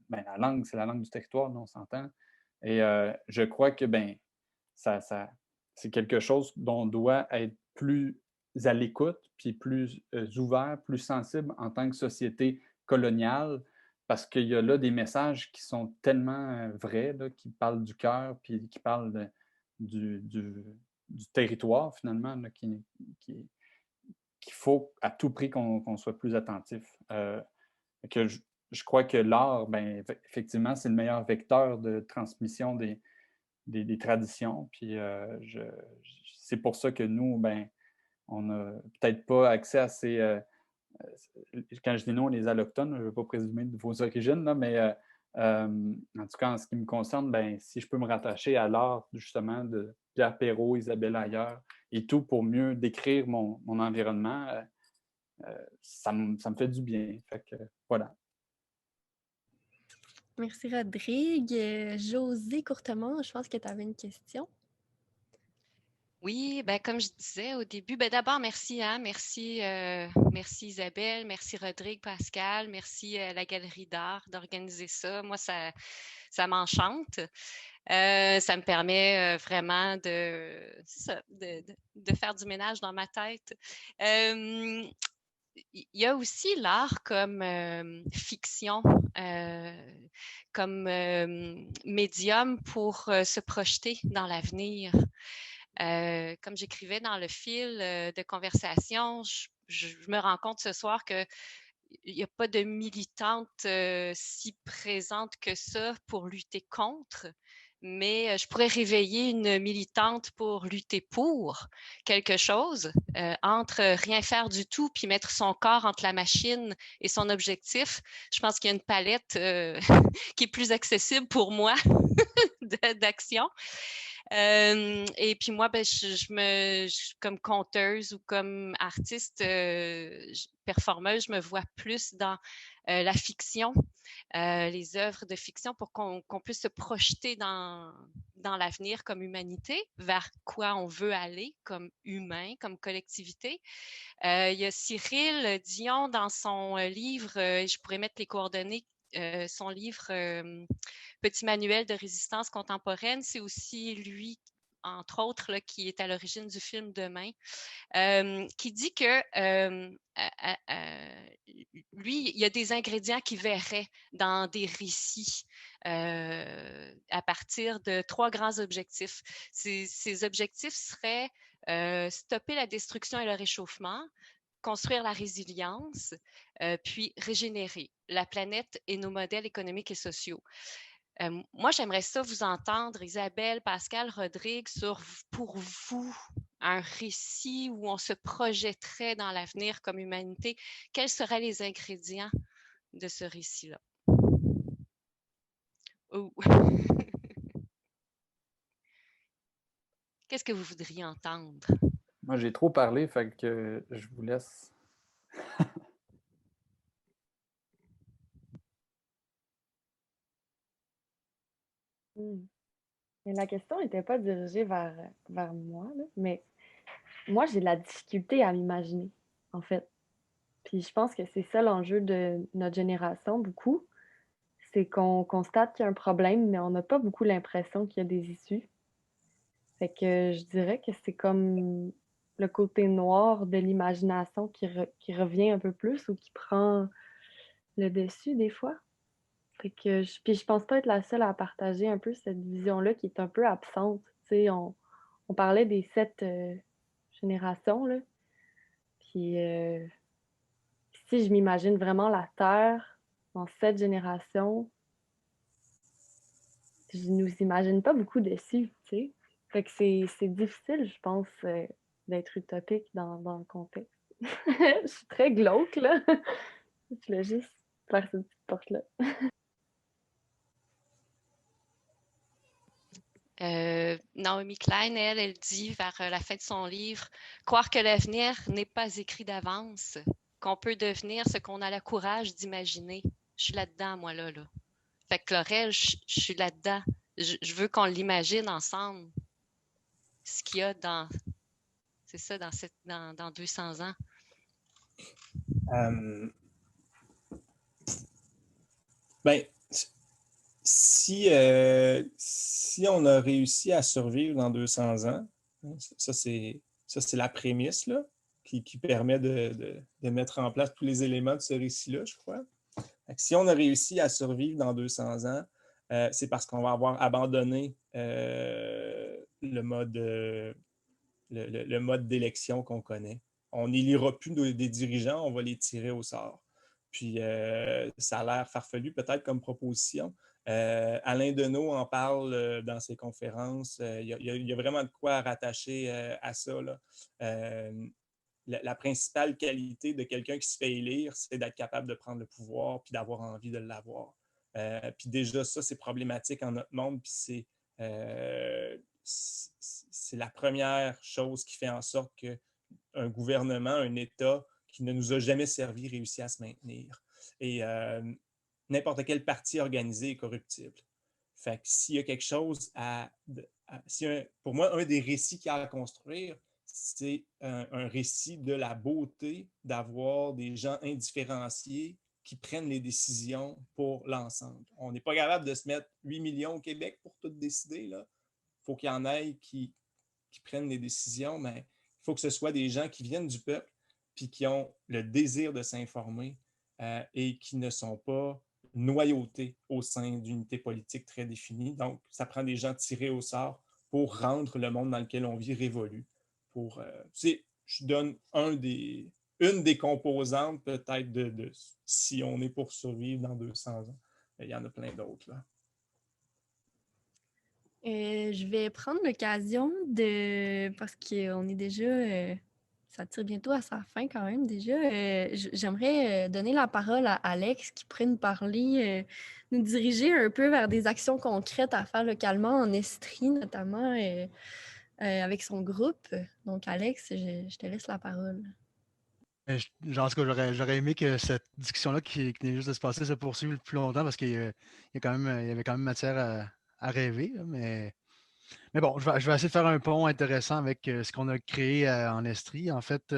Speaker 21: ben, la langue, c'est la langue du territoire, là, on s'entend. Et je crois que ben, c'est quelque chose dont on doit être plus à l'écoute, puis plus ouvert, plus sensible en tant que société coloniale, parce qu'il y a là des messages qui sont tellement vrais, là, qui parlent du cœur, puis qui parlent du territoire, finalement, là, qu'il faut à tout prix qu'on soit plus attentif. Que je crois que l'art, ben, effectivement, c'est le meilleur vecteur de transmission des traditions. Puis c'est pour ça que nous, ben, on n'a peut-être pas accès à ces... quand je dis nous, les allochtones, je ne veux pas présumer de vos origines, là, mais en tout cas, en ce qui me concerne, ben, si je peux me rattacher à l'art, justement, de Pierre Perrault, Isabelle Ayer, et tout pour mieux décrire mon environnement, ça me fait du bien. Fait que, voilà.
Speaker 2: Merci, Rodrigue. Josée Courtemont, je pense que tu avais une question.
Speaker 7: Oui, ben, comme je disais au début, ben, d'abord, merci, hein, merci Isabelle, merci Rodrigue, Pascal, merci la Galerie d'art d'organiser ça. Moi, ça m'enchante. Ça me permet vraiment de faire du ménage dans ma tête. Il y a aussi l'art comme fiction, comme médium pour se projeter dans l'avenir. Comme j'écrivais dans le fil de conversation, je me rends compte ce soir qu'il n'y a pas de militante si présente que ça pour lutter contre, mais je pourrais réveiller une militante pour lutter pour quelque chose, entre rien faire du tout puis mettre son corps entre la machine et son objectif. Je pense qu'il y a une palette qui est plus accessible pour moi d'action. Et puis moi, ben, comme conteuse ou comme artiste, performeuse, je me vois plus dans la fiction, les œuvres de fiction pour qu'on puisse se projeter dans l'avenir comme humanité, vers quoi on veut aller comme humain, comme collectivité. Il y a Cyril Dion dans son livre, je pourrais mettre les coordonnées, son livre Petit manuel de résistance contemporaine, c'est aussi lui, entre autres, là, qui est à l'origine du film Demain, qui dit que lui, il y a des ingrédients qu'il verrait dans des récits à partir de 3 grands objectifs. Ces objectifs seraient stopper la destruction et le réchauffement, construire la résilience, puis régénérer la planète et nos modèles économiques et sociaux. Moi, j'aimerais ça vous entendre, Isabelle, Pascal, Rodrigue, sur, pour vous, un récit où on se projetterait dans l'avenir comme humanité. Quels seraient les ingrédients de ce récit-là? Oh. Qu'est-ce que vous voudriez entendre?
Speaker 21: Moi, j'ai trop parlé, fait que je vous laisse.
Speaker 13: Mais la question n'était pas dirigée vers moi, là, mais moi, j'ai de la difficulté à m'imaginer, en fait. Puis je pense que c'est ça l'enjeu de notre génération, beaucoup. C'est qu'on constate qu'il y a un problème, mais on n'a pas beaucoup l'impression qu'il y a des issues. Fait que je dirais que c'est comme le côté noir de l'imagination qui revient un peu plus ou qui prend le dessus des fois. Fait que puis je pense pas être la seule à partager un peu cette vision-là qui est un peu absente. Tu sais, on parlait des 7 générations, là. Puis si je m'imagine vraiment la Terre en 7 générations, je nous imagine pas beaucoup dessus, tu sais. Fait que c'est difficile, je pense, d'être utopique dans le contexte. Je suis très glauque, là. Je voulais juste faire cette petite porte-là.
Speaker 7: Naomi Klein, elle dit vers la fin de son livre, croire que l'avenir n'est pas écrit d'avance, qu'on peut devenir ce qu'on a le courage d'imaginer. Je suis là-dedans, moi, là. Fait que Laurel, je suis là-dedans. Je veux qu'on l'imagine ensemble. Ce qu'il y a dans... C'est ça, dans 200 ans.
Speaker 1: Ben, si on a réussi à survivre dans 200 ans, ça c'est la prémisse là, qui permet de mettre en place tous les éléments de ce récit-là, je crois. Si on a réussi à survivre dans 200 ans, c'est parce qu'on va avoir abandonné le mode d'élection qu'on connaît. On n'élira plus des dirigeants, on va les tirer au sort. Puis ça a l'air farfelu peut-être comme proposition. Alain Deneau en parle dans ses conférences. Il y a vraiment de quoi rattacher à ça, là. La principale qualité de quelqu'un qui se fait élire, c'est d'être capable de prendre le pouvoir puis d'avoir envie de l'avoir. Puis déjà, ça, c'est problématique en notre monde. Puis c'est la première chose qui fait en sorte qu'un gouvernement, un État qui ne nous a jamais servi réussit à se maintenir. Et n'importe quel parti organisé est corruptible. Fait que s'il y a quelque chose pour moi, un des récits qu'il y a à construire, c'est un récit de la beauté d'avoir des gens indifférenciés qui prennent les décisions pour l'ensemble. On n'est pas capable de se mettre 8 millions au Québec pour tout décider, là. Il faut qu'il y en ait qui prennent les décisions, mais il faut que ce soit des gens qui viennent du peuple puis qui ont le désir de s'informer et qui ne sont pas noyautés au sein d'unités politiques très définies. Donc, ça prend des gens tirés au sort pour rendre le monde dans lequel on vit révolu. Je donne une des composantes peut-être de si on est pour survivre dans 200 ans. Il y en a plein d'autres, là.
Speaker 2: Je vais prendre l'occasion parce qu'on est déjà, ça tire bientôt à sa fin quand même déjà. J'aimerais donner la parole à Alex qui pourrait nous parler, nous diriger un peu vers des actions concrètes à faire localement en Estrie, notamment avec son groupe. Donc, Alex, je te laisse la parole.
Speaker 17: En tout cas, j'aurais aimé que cette discussion-là qui venait juste de se passer se poursuive plus longtemps parce qu'il y avait quand même matière à rêver. Là, mais bon, je vais essayer de faire un pont intéressant avec ce qu'on a créé en Estrie. En fait,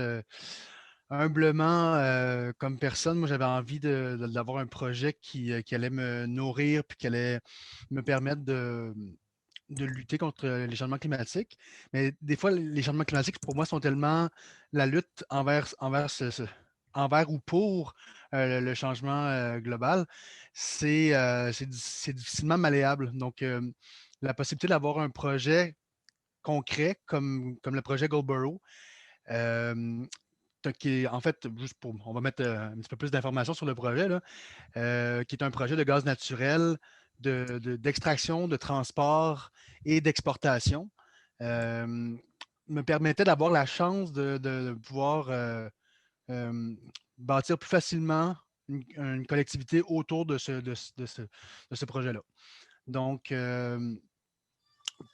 Speaker 17: humblement, comme personne, moi, j'avais envie d'avoir un projet qui allait me nourrir puis qui allait me permettre de lutter contre les changements climatiques. Mais des fois, les changements climatiques, pour moi, sont tellement la lutte envers ou pour le changement global, c'est difficilement malléable. Donc, la possibilité d'avoir un projet concret comme le projet Goldboro, en fait, on va mettre un petit peu plus d'informations sur le projet, là, qui est un projet de gaz naturel d'extraction, de transport et d'exportation, me permettait d'avoir la chance de pouvoir bâtir plus facilement une collectivité autour de ce projet-là. Donc,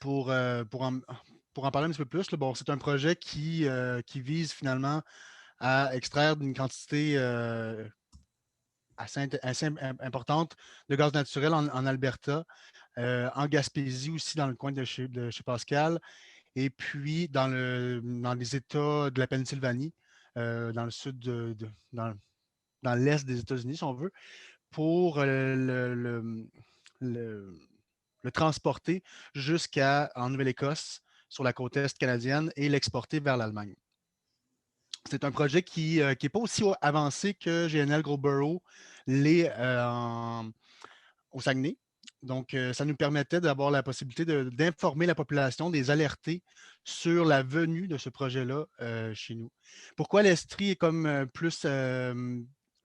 Speaker 17: pour en parler un petit peu plus, là, bon, c'est un projet qui vise finalement à extraire une quantité assez importante de gaz naturel en Alberta, en Gaspésie aussi, dans le coin de chez Pascal, et puis dans les États de la Pennsylvanie, dans le sud, dans l'est des États-Unis, si on veut, pour le transporter jusqu'en Nouvelle-Écosse, sur la côte est canadienne, et l'exporter vers l'Allemagne. C'est un projet qui n'est pas aussi avancé que GNL Goldboro l'est au Saguenay. Donc, ça nous permettait d'avoir la possibilité d'informer la population, des alerter sur la venue de ce projet-là chez nous. Pourquoi l'Estrie est comme plus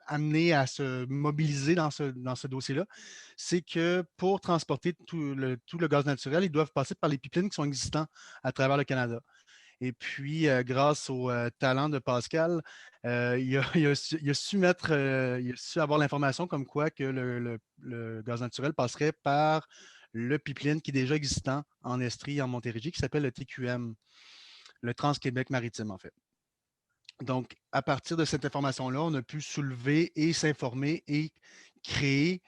Speaker 17: amené à se mobiliser dans ce dossier-là? C'est que pour transporter tout le gaz naturel, ils doivent passer par les pipelines qui sont existants à travers le Canada. Et puis, grâce au talent de Pascal, il a su avoir l'information comme quoi que le gaz naturel passerait par le pipeline qui est déjà existant en Estrie et en Montérégie, qui s'appelle le TQM, le Trans-Québec maritime, en fait. Donc, à partir de cette information-là, on a pu soulever et s'informer et créer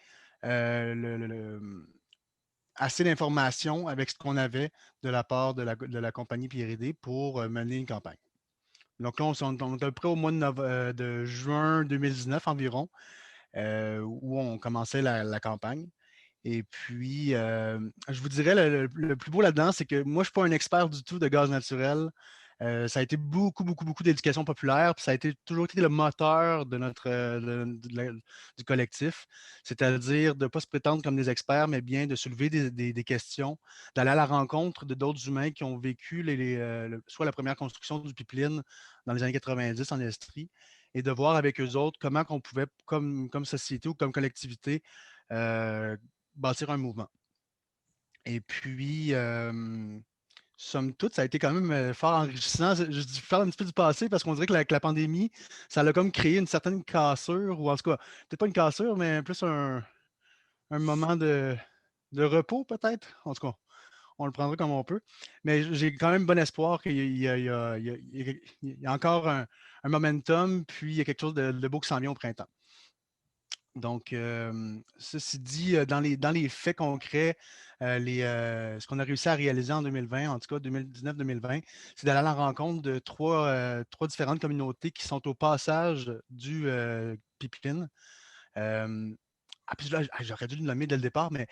Speaker 17: assez d'informations avec ce qu'on avait de la part de la compagnie Pierre-Aidé pour mener une campagne. Donc là, on est à peu près au mois de juin 2019 environ, où on commençait la campagne. Et puis, je vous dirais, le plus beau là-dedans, c'est que moi, je ne suis pas un expert du tout de gaz naturel. Ça a été beaucoup, beaucoup, beaucoup d'éducation populaire, puis ça a toujours été le moteur de du collectif, c'est-à-dire de ne pas se prétendre comme des experts, mais bien de soulever des questions, d'aller à la rencontre de d'autres humains qui ont vécu soit la première construction du pipeline dans les années 90 en Estrie, et de voir avec eux autres comment on pouvait, comme société ou comme collectivité, bâtir un mouvement. Et puis, somme toute, ça a été quand même fort enrichissant. Je dis faire un petit peu du passé parce qu'on dirait que avec la pandémie, ça a comme créé une certaine cassure, ou en tout cas, peut-être pas une cassure, mais plus un moment de repos, peut-être. En tout cas, on le prendra comme on peut. Mais j'ai quand même bon espoir qu'il y a encore un momentum, puis il y a quelque chose de beau qui s'en vient au printemps. Donc, ceci dit, dans les faits concrets, ce qu'on a réussi à réaliser en 2020, en tout cas 2019-2020, c'est d'aller à la rencontre de trois différentes communautés qui sont au passage du pipeline. Puis là, j'aurais dû le nommer dès le départ, mais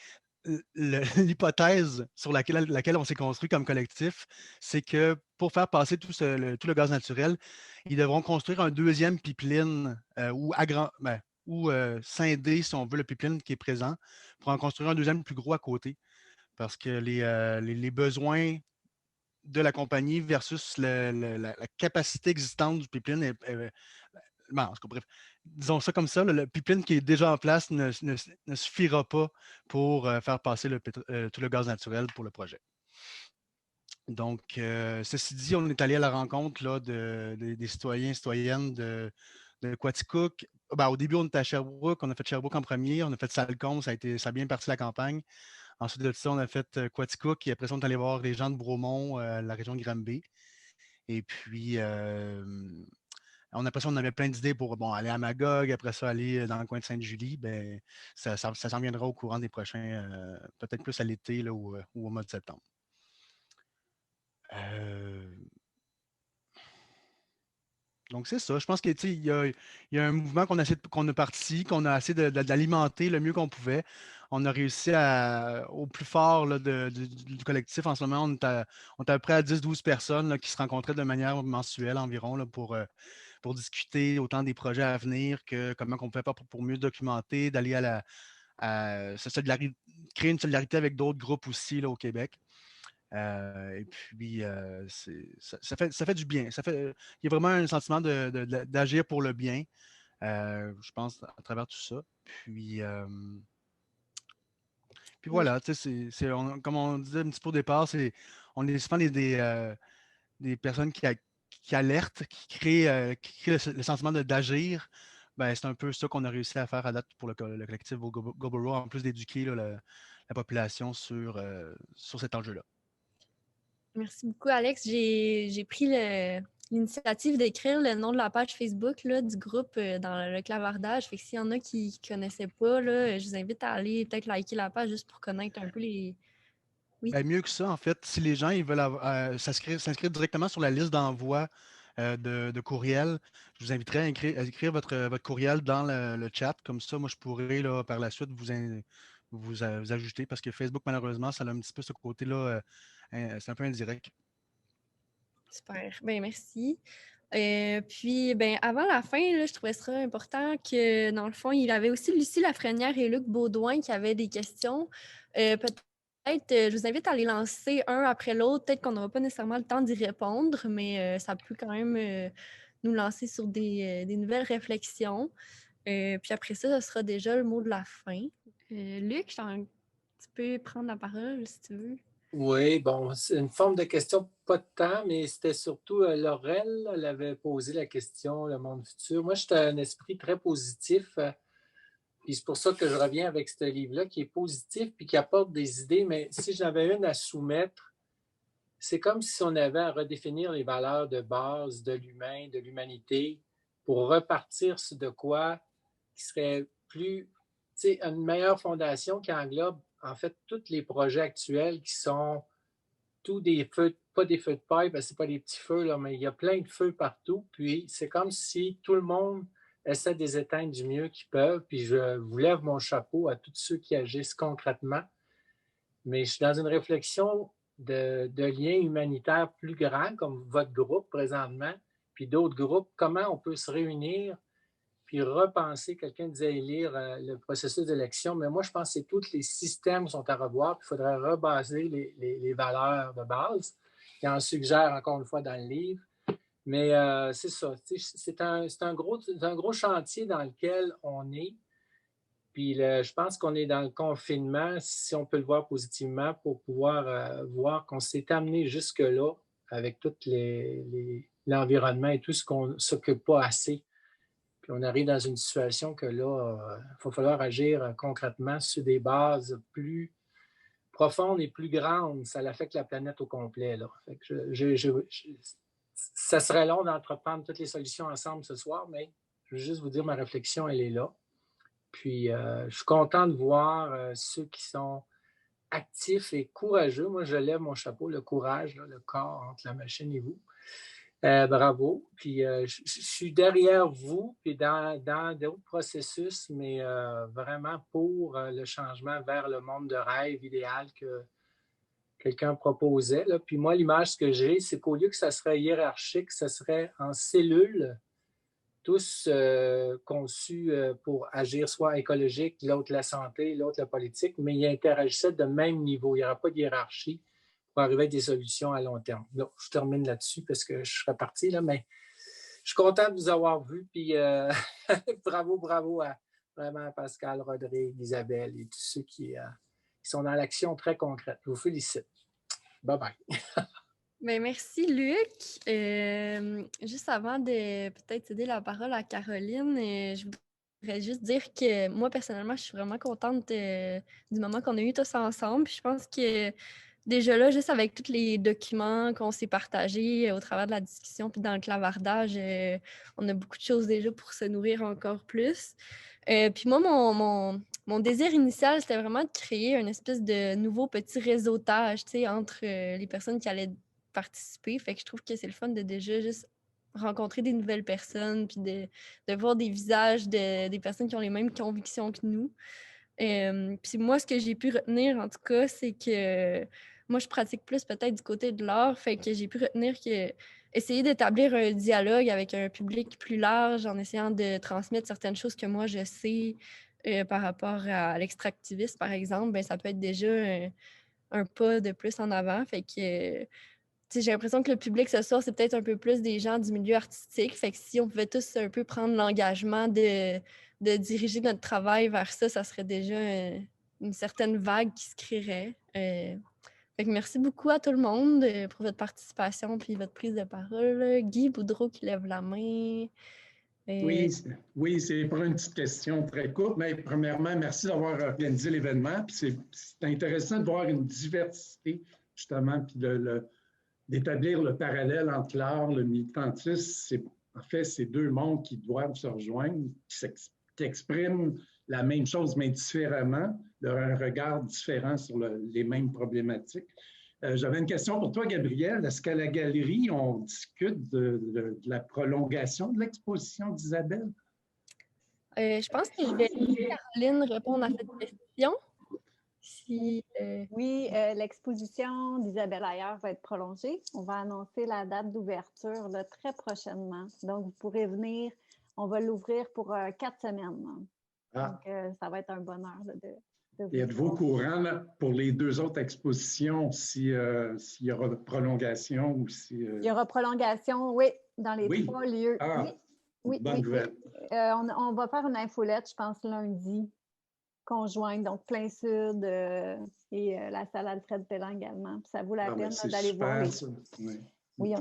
Speaker 17: l'hypothèse sur laquelle on s'est construit comme collectif, c'est que pour faire passer tout le gaz naturel, ils devront construire un deuxième pipeline ou scinder, si on veut, le pipeline qui est présent pour en construire un deuxième plus gros à côté. Parce que les besoins de la compagnie versus la capacité existante du pipeline bon, en tout cas, bref, disons ça comme ça, le pipeline qui est déjà en place ne suffira pas pour faire passer tout le gaz naturel pour le projet. Donc, ceci dit, on est allé à la rencontre là, des citoyens et citoyennes de Quaticook. Ben, au début, on était à Sherbrooke. On a fait Sherbrooke en premier. On a fait Salcombe. Ça a bien parti la campagne. Ensuite de ça, on a fait Quaticook. Et après ça, on est allé voir les gens de Bromont, la région de Granby. Et puis, après ça, on avait plein d'idées pour aller à Magog. Après ça, aller dans le coin de Sainte-Julie. Ben, ça s'en viendra au courant des prochains, peut-être plus à l'été là, ou au mois de septembre. Donc, c'est ça. Je pense qu'il y a un mouvement qu'on a parti, qu'on a essayé d'alimenter le mieux qu'on pouvait. On a réussi au plus fort là, du collectif. En ce moment, on est à peu près à 10-12 personnes là, qui se rencontraient de manière mensuelle environ là, pour discuter autant des projets à venir que comment on peut faire pour mieux documenter, d'aller créer une solidarité avec d'autres groupes aussi là, au Québec. Et puis, ça fait du bien. Il y a vraiment un sentiment d'agir pour le bien, je pense, à travers tout ça. Puis voilà, comme on disait un petit peu au départ, on est souvent des personnes qui alertent, qui créent le sentiment d'agir. Ben, c'est un peu ça qu'on a réussi à faire à date pour le collectif Goboro, en plus d'éduquer la population sur cet enjeu-là.
Speaker 2: Merci beaucoup, Alex. J'ai pris l'initiative d'écrire le nom de la page Facebook là, du groupe dans le clavardage. Fait que s'il y en a qui ne connaissaient pas, là, je vous invite à aller peut-être liker la page juste pour connaître un peu les... Oui.
Speaker 17: Ben, mieux que ça, en fait, si les gens ils veulent s'inscrire directement sur la liste d'envoi de courriel, je vous inviterai à écrire votre courriel dans le chat. Comme ça, moi, je pourrais là, par la suite vous ajouter parce que Facebook, malheureusement, ça a un petit peu ce côté-là. C'est un peu indirect.
Speaker 2: Super. Ben merci. Puis, ben, avant la fin, là, je trouvais ça important que, dans le fond, il y avait aussi Lucie Lafrenière et Luc Baudouin qui avaient des questions. Peut-être, je vous invite à les lancer un après l'autre. Peut-être qu'on n'aura pas nécessairement le temps d'y répondre, mais ça peut quand même nous lancer sur des nouvelles réflexions. Puis après ça, ce sera déjà le mot de la fin. Luc, tu peux prendre la parole si tu veux.
Speaker 10: Oui, bon, c'est une forme de question, pas de temps, mais c'était surtout Laurel, elle avait posé la question, le monde futur. Moi, j'étais un esprit très positif, puis c'est pour ça que je reviens avec ce livre-là qui est positif puis qui apporte des idées, mais si j'en avais une à soumettre, c'est comme si on avait à redéfinir les valeurs de base de l'humain, de l'humanité, pour repartir sur de quoi qui serait plus, tu sais, une meilleure fondation qui englobe en fait tous les projets actuels qui sont tous des feux, pas des feux de paille, parce que ce n'est pas des petits feux, là, mais il y a plein de feux partout. Puis c'est comme si tout le monde essaie de les éteindre du mieux qu'ils peuvent. Puis je vous lève mon chapeau à tous ceux qui agissent concrètement. Mais je suis dans une réflexion de liens humanitaires plus grands, comme votre groupe présentement, puis d'autres groupes, comment on peut se réunir puis repenser. Quelqu'un disait lire le processus d'élection, mais moi, je pense que tous les systèmes sont à revoir, puis il faudrait rebaser les valeurs de base. Il en suggère encore une fois dans le livre. Mais c'est ça. C'est un gros chantier dans lequel on est. Puis je pense qu'on est dans le confinement, si on peut le voir positivement, pour pouvoir voir qu'on s'est amené jusque-là avec tout l'environnement et tout ce qu'on ne s'occupe pas assez. Puis on arrive dans une situation que là, il va falloir agir concrètement sur des bases plus profondes et plus grandes. Ça affecte la planète au complet. Là. Fait que ça serait long d'entreprendre toutes les solutions ensemble ce soir, mais je veux juste vous dire, ma réflexion, elle est là. Puis je suis content de voir ceux qui sont actifs et courageux. Moi, je lève mon chapeau, le courage, là, le corps entre la machine et vous. Bravo. Puis je suis derrière vous, puis dans d'autres processus, mais vraiment pour le changement vers le monde de rêve idéal que quelqu'un proposait. Là. Puis moi, l'image que j'ai, c'est qu'au lieu que ça serait hiérarchique, ça serait en cellules, tous conçus pour agir soit écologique, l'autre la santé, l'autre la politique, mais ils interagissaient de même niveau. Il n'y aura pas de hiérarchie pour arriver à des solutions à long terme. Là, je termine là-dessus parce que je serais parti, là, mais suis content de vous avoir vu. Puis bravo à vraiment Pascal, Rodrigue, Isabelle et tous ceux qui sont dans l'action très concrète. Je vous félicite. Bye-bye.
Speaker 2: Ben, merci, Luc. Juste avant de peut-être céder la parole à Caroline, je voudrais juste dire que moi, personnellement, je suis vraiment contente du moment qu'on a eu tous ensemble. Puis je pense que déjà là, juste avec tous les documents qu'on s'est partagés au travers de la discussion puis dans le clavardage, on a beaucoup de choses déjà pour se nourrir encore plus. Puis moi, mon désir initial, c'était vraiment de créer une espèce de nouveau petit réseautage, tu sais, entre les personnes qui allaient participer. Fait que je trouve que c'est le fun de déjà juste rencontrer des nouvelles personnes puis de voir des visages des personnes qui ont les mêmes convictions que nous. Puis moi, ce que j'ai pu retenir, en tout cas, c'est que moi, je pratique plus peut-être du côté de l'art, fait que j'ai pu retenir que essayer d'établir un dialogue avec un public plus large en essayant de transmettre certaines choses que moi, je sais par rapport à l'extractivisme, par exemple, ben, ça peut être déjà un pas de plus en avant. Fait que j'ai l'impression que le public ce soir, c'est peut-être un peu plus des gens du milieu artistique. Fait que si on pouvait tous un peu prendre l'engagement de diriger notre travail vers ça, ça serait déjà une certaine vague qui se créerait. Fait que merci beaucoup à tout le monde pour votre participation puis votre prise de parole. Guy Boudreau qui lève la main.
Speaker 16: Oui, c'est pour une petite question très courte. Mais premièrement, merci d'avoir organisé l'événement. Puis c'est intéressant de voir une diversité, justement, puis d'établir le parallèle entre l'art, le militantisme. En fait, c'est deux mondes qui doivent se rejoindre, qui expriment la même chose, mais différemment, un regard différent sur les mêmes problématiques. J'avais une question pour toi, Gabrielle. Est-ce qu'à la galerie, on discute de la prolongation de l'exposition d'Isabelle?
Speaker 2: Je pense que je vais laisser Caroline répondre à cette question.
Speaker 14: Oui, l'exposition d'Isabelle Ailleurs va être prolongée. On va annoncer la date d'ouverture très prochainement. Donc, vous pourrez venir. On va l'ouvrir pour 4 semaines. Donc, ça va être un bonheur de
Speaker 16: et êtes-vous au courant là, pour les 2 autres expositions s'il y aura prolongation ou si...
Speaker 14: Il y aura prolongation, oui, dans les 3 lieux. Oui,
Speaker 16: bonne nouvelle.
Speaker 14: On va faire une infolette, je pense, lundi, conjointe, donc plein sud et la salle Alfred Pellan également. Puis ça vaut la peine d'aller voir. Oui,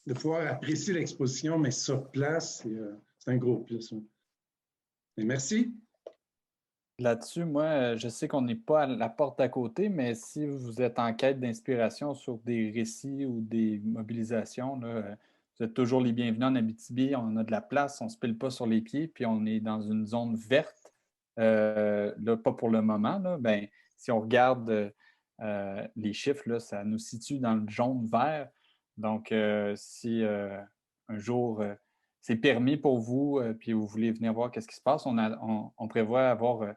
Speaker 16: de pouvoir apprécier l'exposition, mais sur place, c'est un gros plus. Et merci.
Speaker 21: Là-dessus, moi, je sais qu'on n'est pas à la porte d'à côté, mais si vous êtes en quête d'inspiration sur des récits ou des mobilisations, là, vous êtes toujours les bienvenus en Abitibi. On a de la place, on ne se pile pas sur les pieds, puis on est dans une zone verte. Là, pas pour le moment. Là, ben, si on regarde les chiffres, là, ça nous situe dans le jaune-vert. Donc, si un jour c'est permis pour vous, puis vous voulez venir voir qu'est-ce qui se passe, on prévoit avoir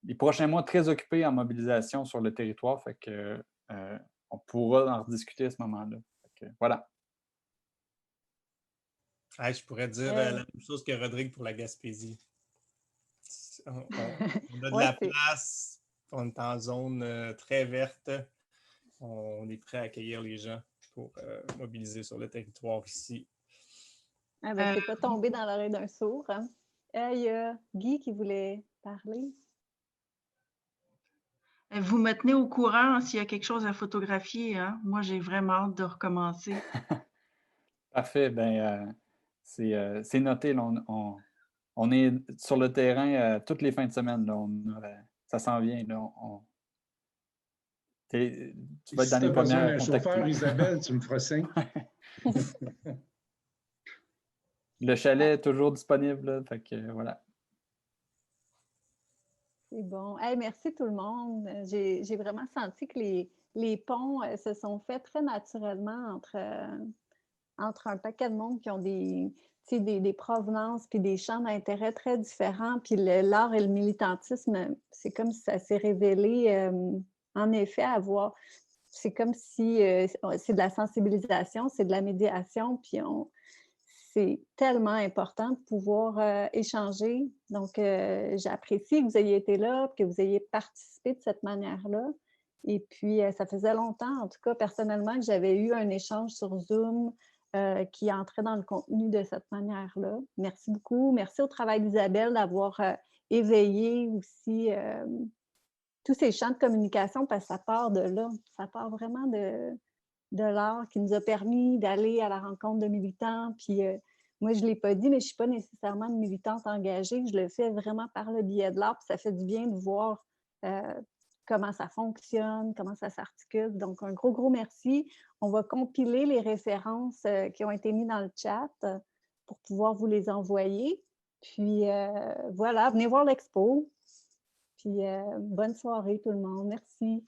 Speaker 21: les prochains mois très occupés en mobilisation sur le territoire. Fait que on pourra en rediscuter à ce moment-là. Fait que, voilà.
Speaker 1: Je pourrais dire la même chose que Rodrigue pour la Gaspésie. On a de la place, on est en zone très verte. On est prêt à accueillir les gens pour mobiliser sur le territoire ici.
Speaker 14: C'est pas tombé dans l'oreille d'un sourd. Hein? Il y a Guy qui voulait parler.
Speaker 19: Vous me tenez au courant s'il y a quelque chose à photographier. Hein? Moi, j'ai vraiment hâte de recommencer.
Speaker 21: Parfait. C'est noté. Là, on est sur le terrain toutes les fins de semaine. Là, ça s'en vient. Là, tu vas être dans les premières à contacter.
Speaker 16: Chauffeur, Isabelle, tu me feras signe.
Speaker 21: Le chalet est toujours disponible. Là, fait que, voilà.
Speaker 14: C'est bon. Hey, merci tout le monde. J'ai vraiment senti que les ponts se sont faits très naturellement entre un paquet de monde qui ont des provenances puis des champs d'intérêt très différents. Puis l'art et le militantisme, c'est comme si ça s'est révélé, en effet, à voir. C'est comme si c'est de la sensibilisation, c'est de la médiation, puis c'est tellement important de pouvoir échanger. Donc, j'apprécie que vous ayez été là, que vous ayez participé de cette manière-là. Et puis, ça faisait longtemps, en tout cas, personnellement, que j'avais eu un échange sur Zoom qui entraient dans le contenu de cette manière-là. Merci beaucoup. Merci au travail d'Isabelle d'avoir éveillé aussi tous ces champs de communication parce que ça part de là. Ça part vraiment de l'art qui nous a permis d'aller à la rencontre de militants. Puis moi, je ne l'ai pas dit, mais je ne suis pas nécessairement une militante engagée. Je le fais vraiment par le biais de l'art. Puis ça fait du bien de voir comment ça fonctionne, comment ça s'articule. Donc, un gros, gros merci. On va compiler les références qui ont été mises dans le chat pour pouvoir vous les envoyer. Puis voilà, venez voir l'expo. Puis bonne soirée tout le monde. Merci.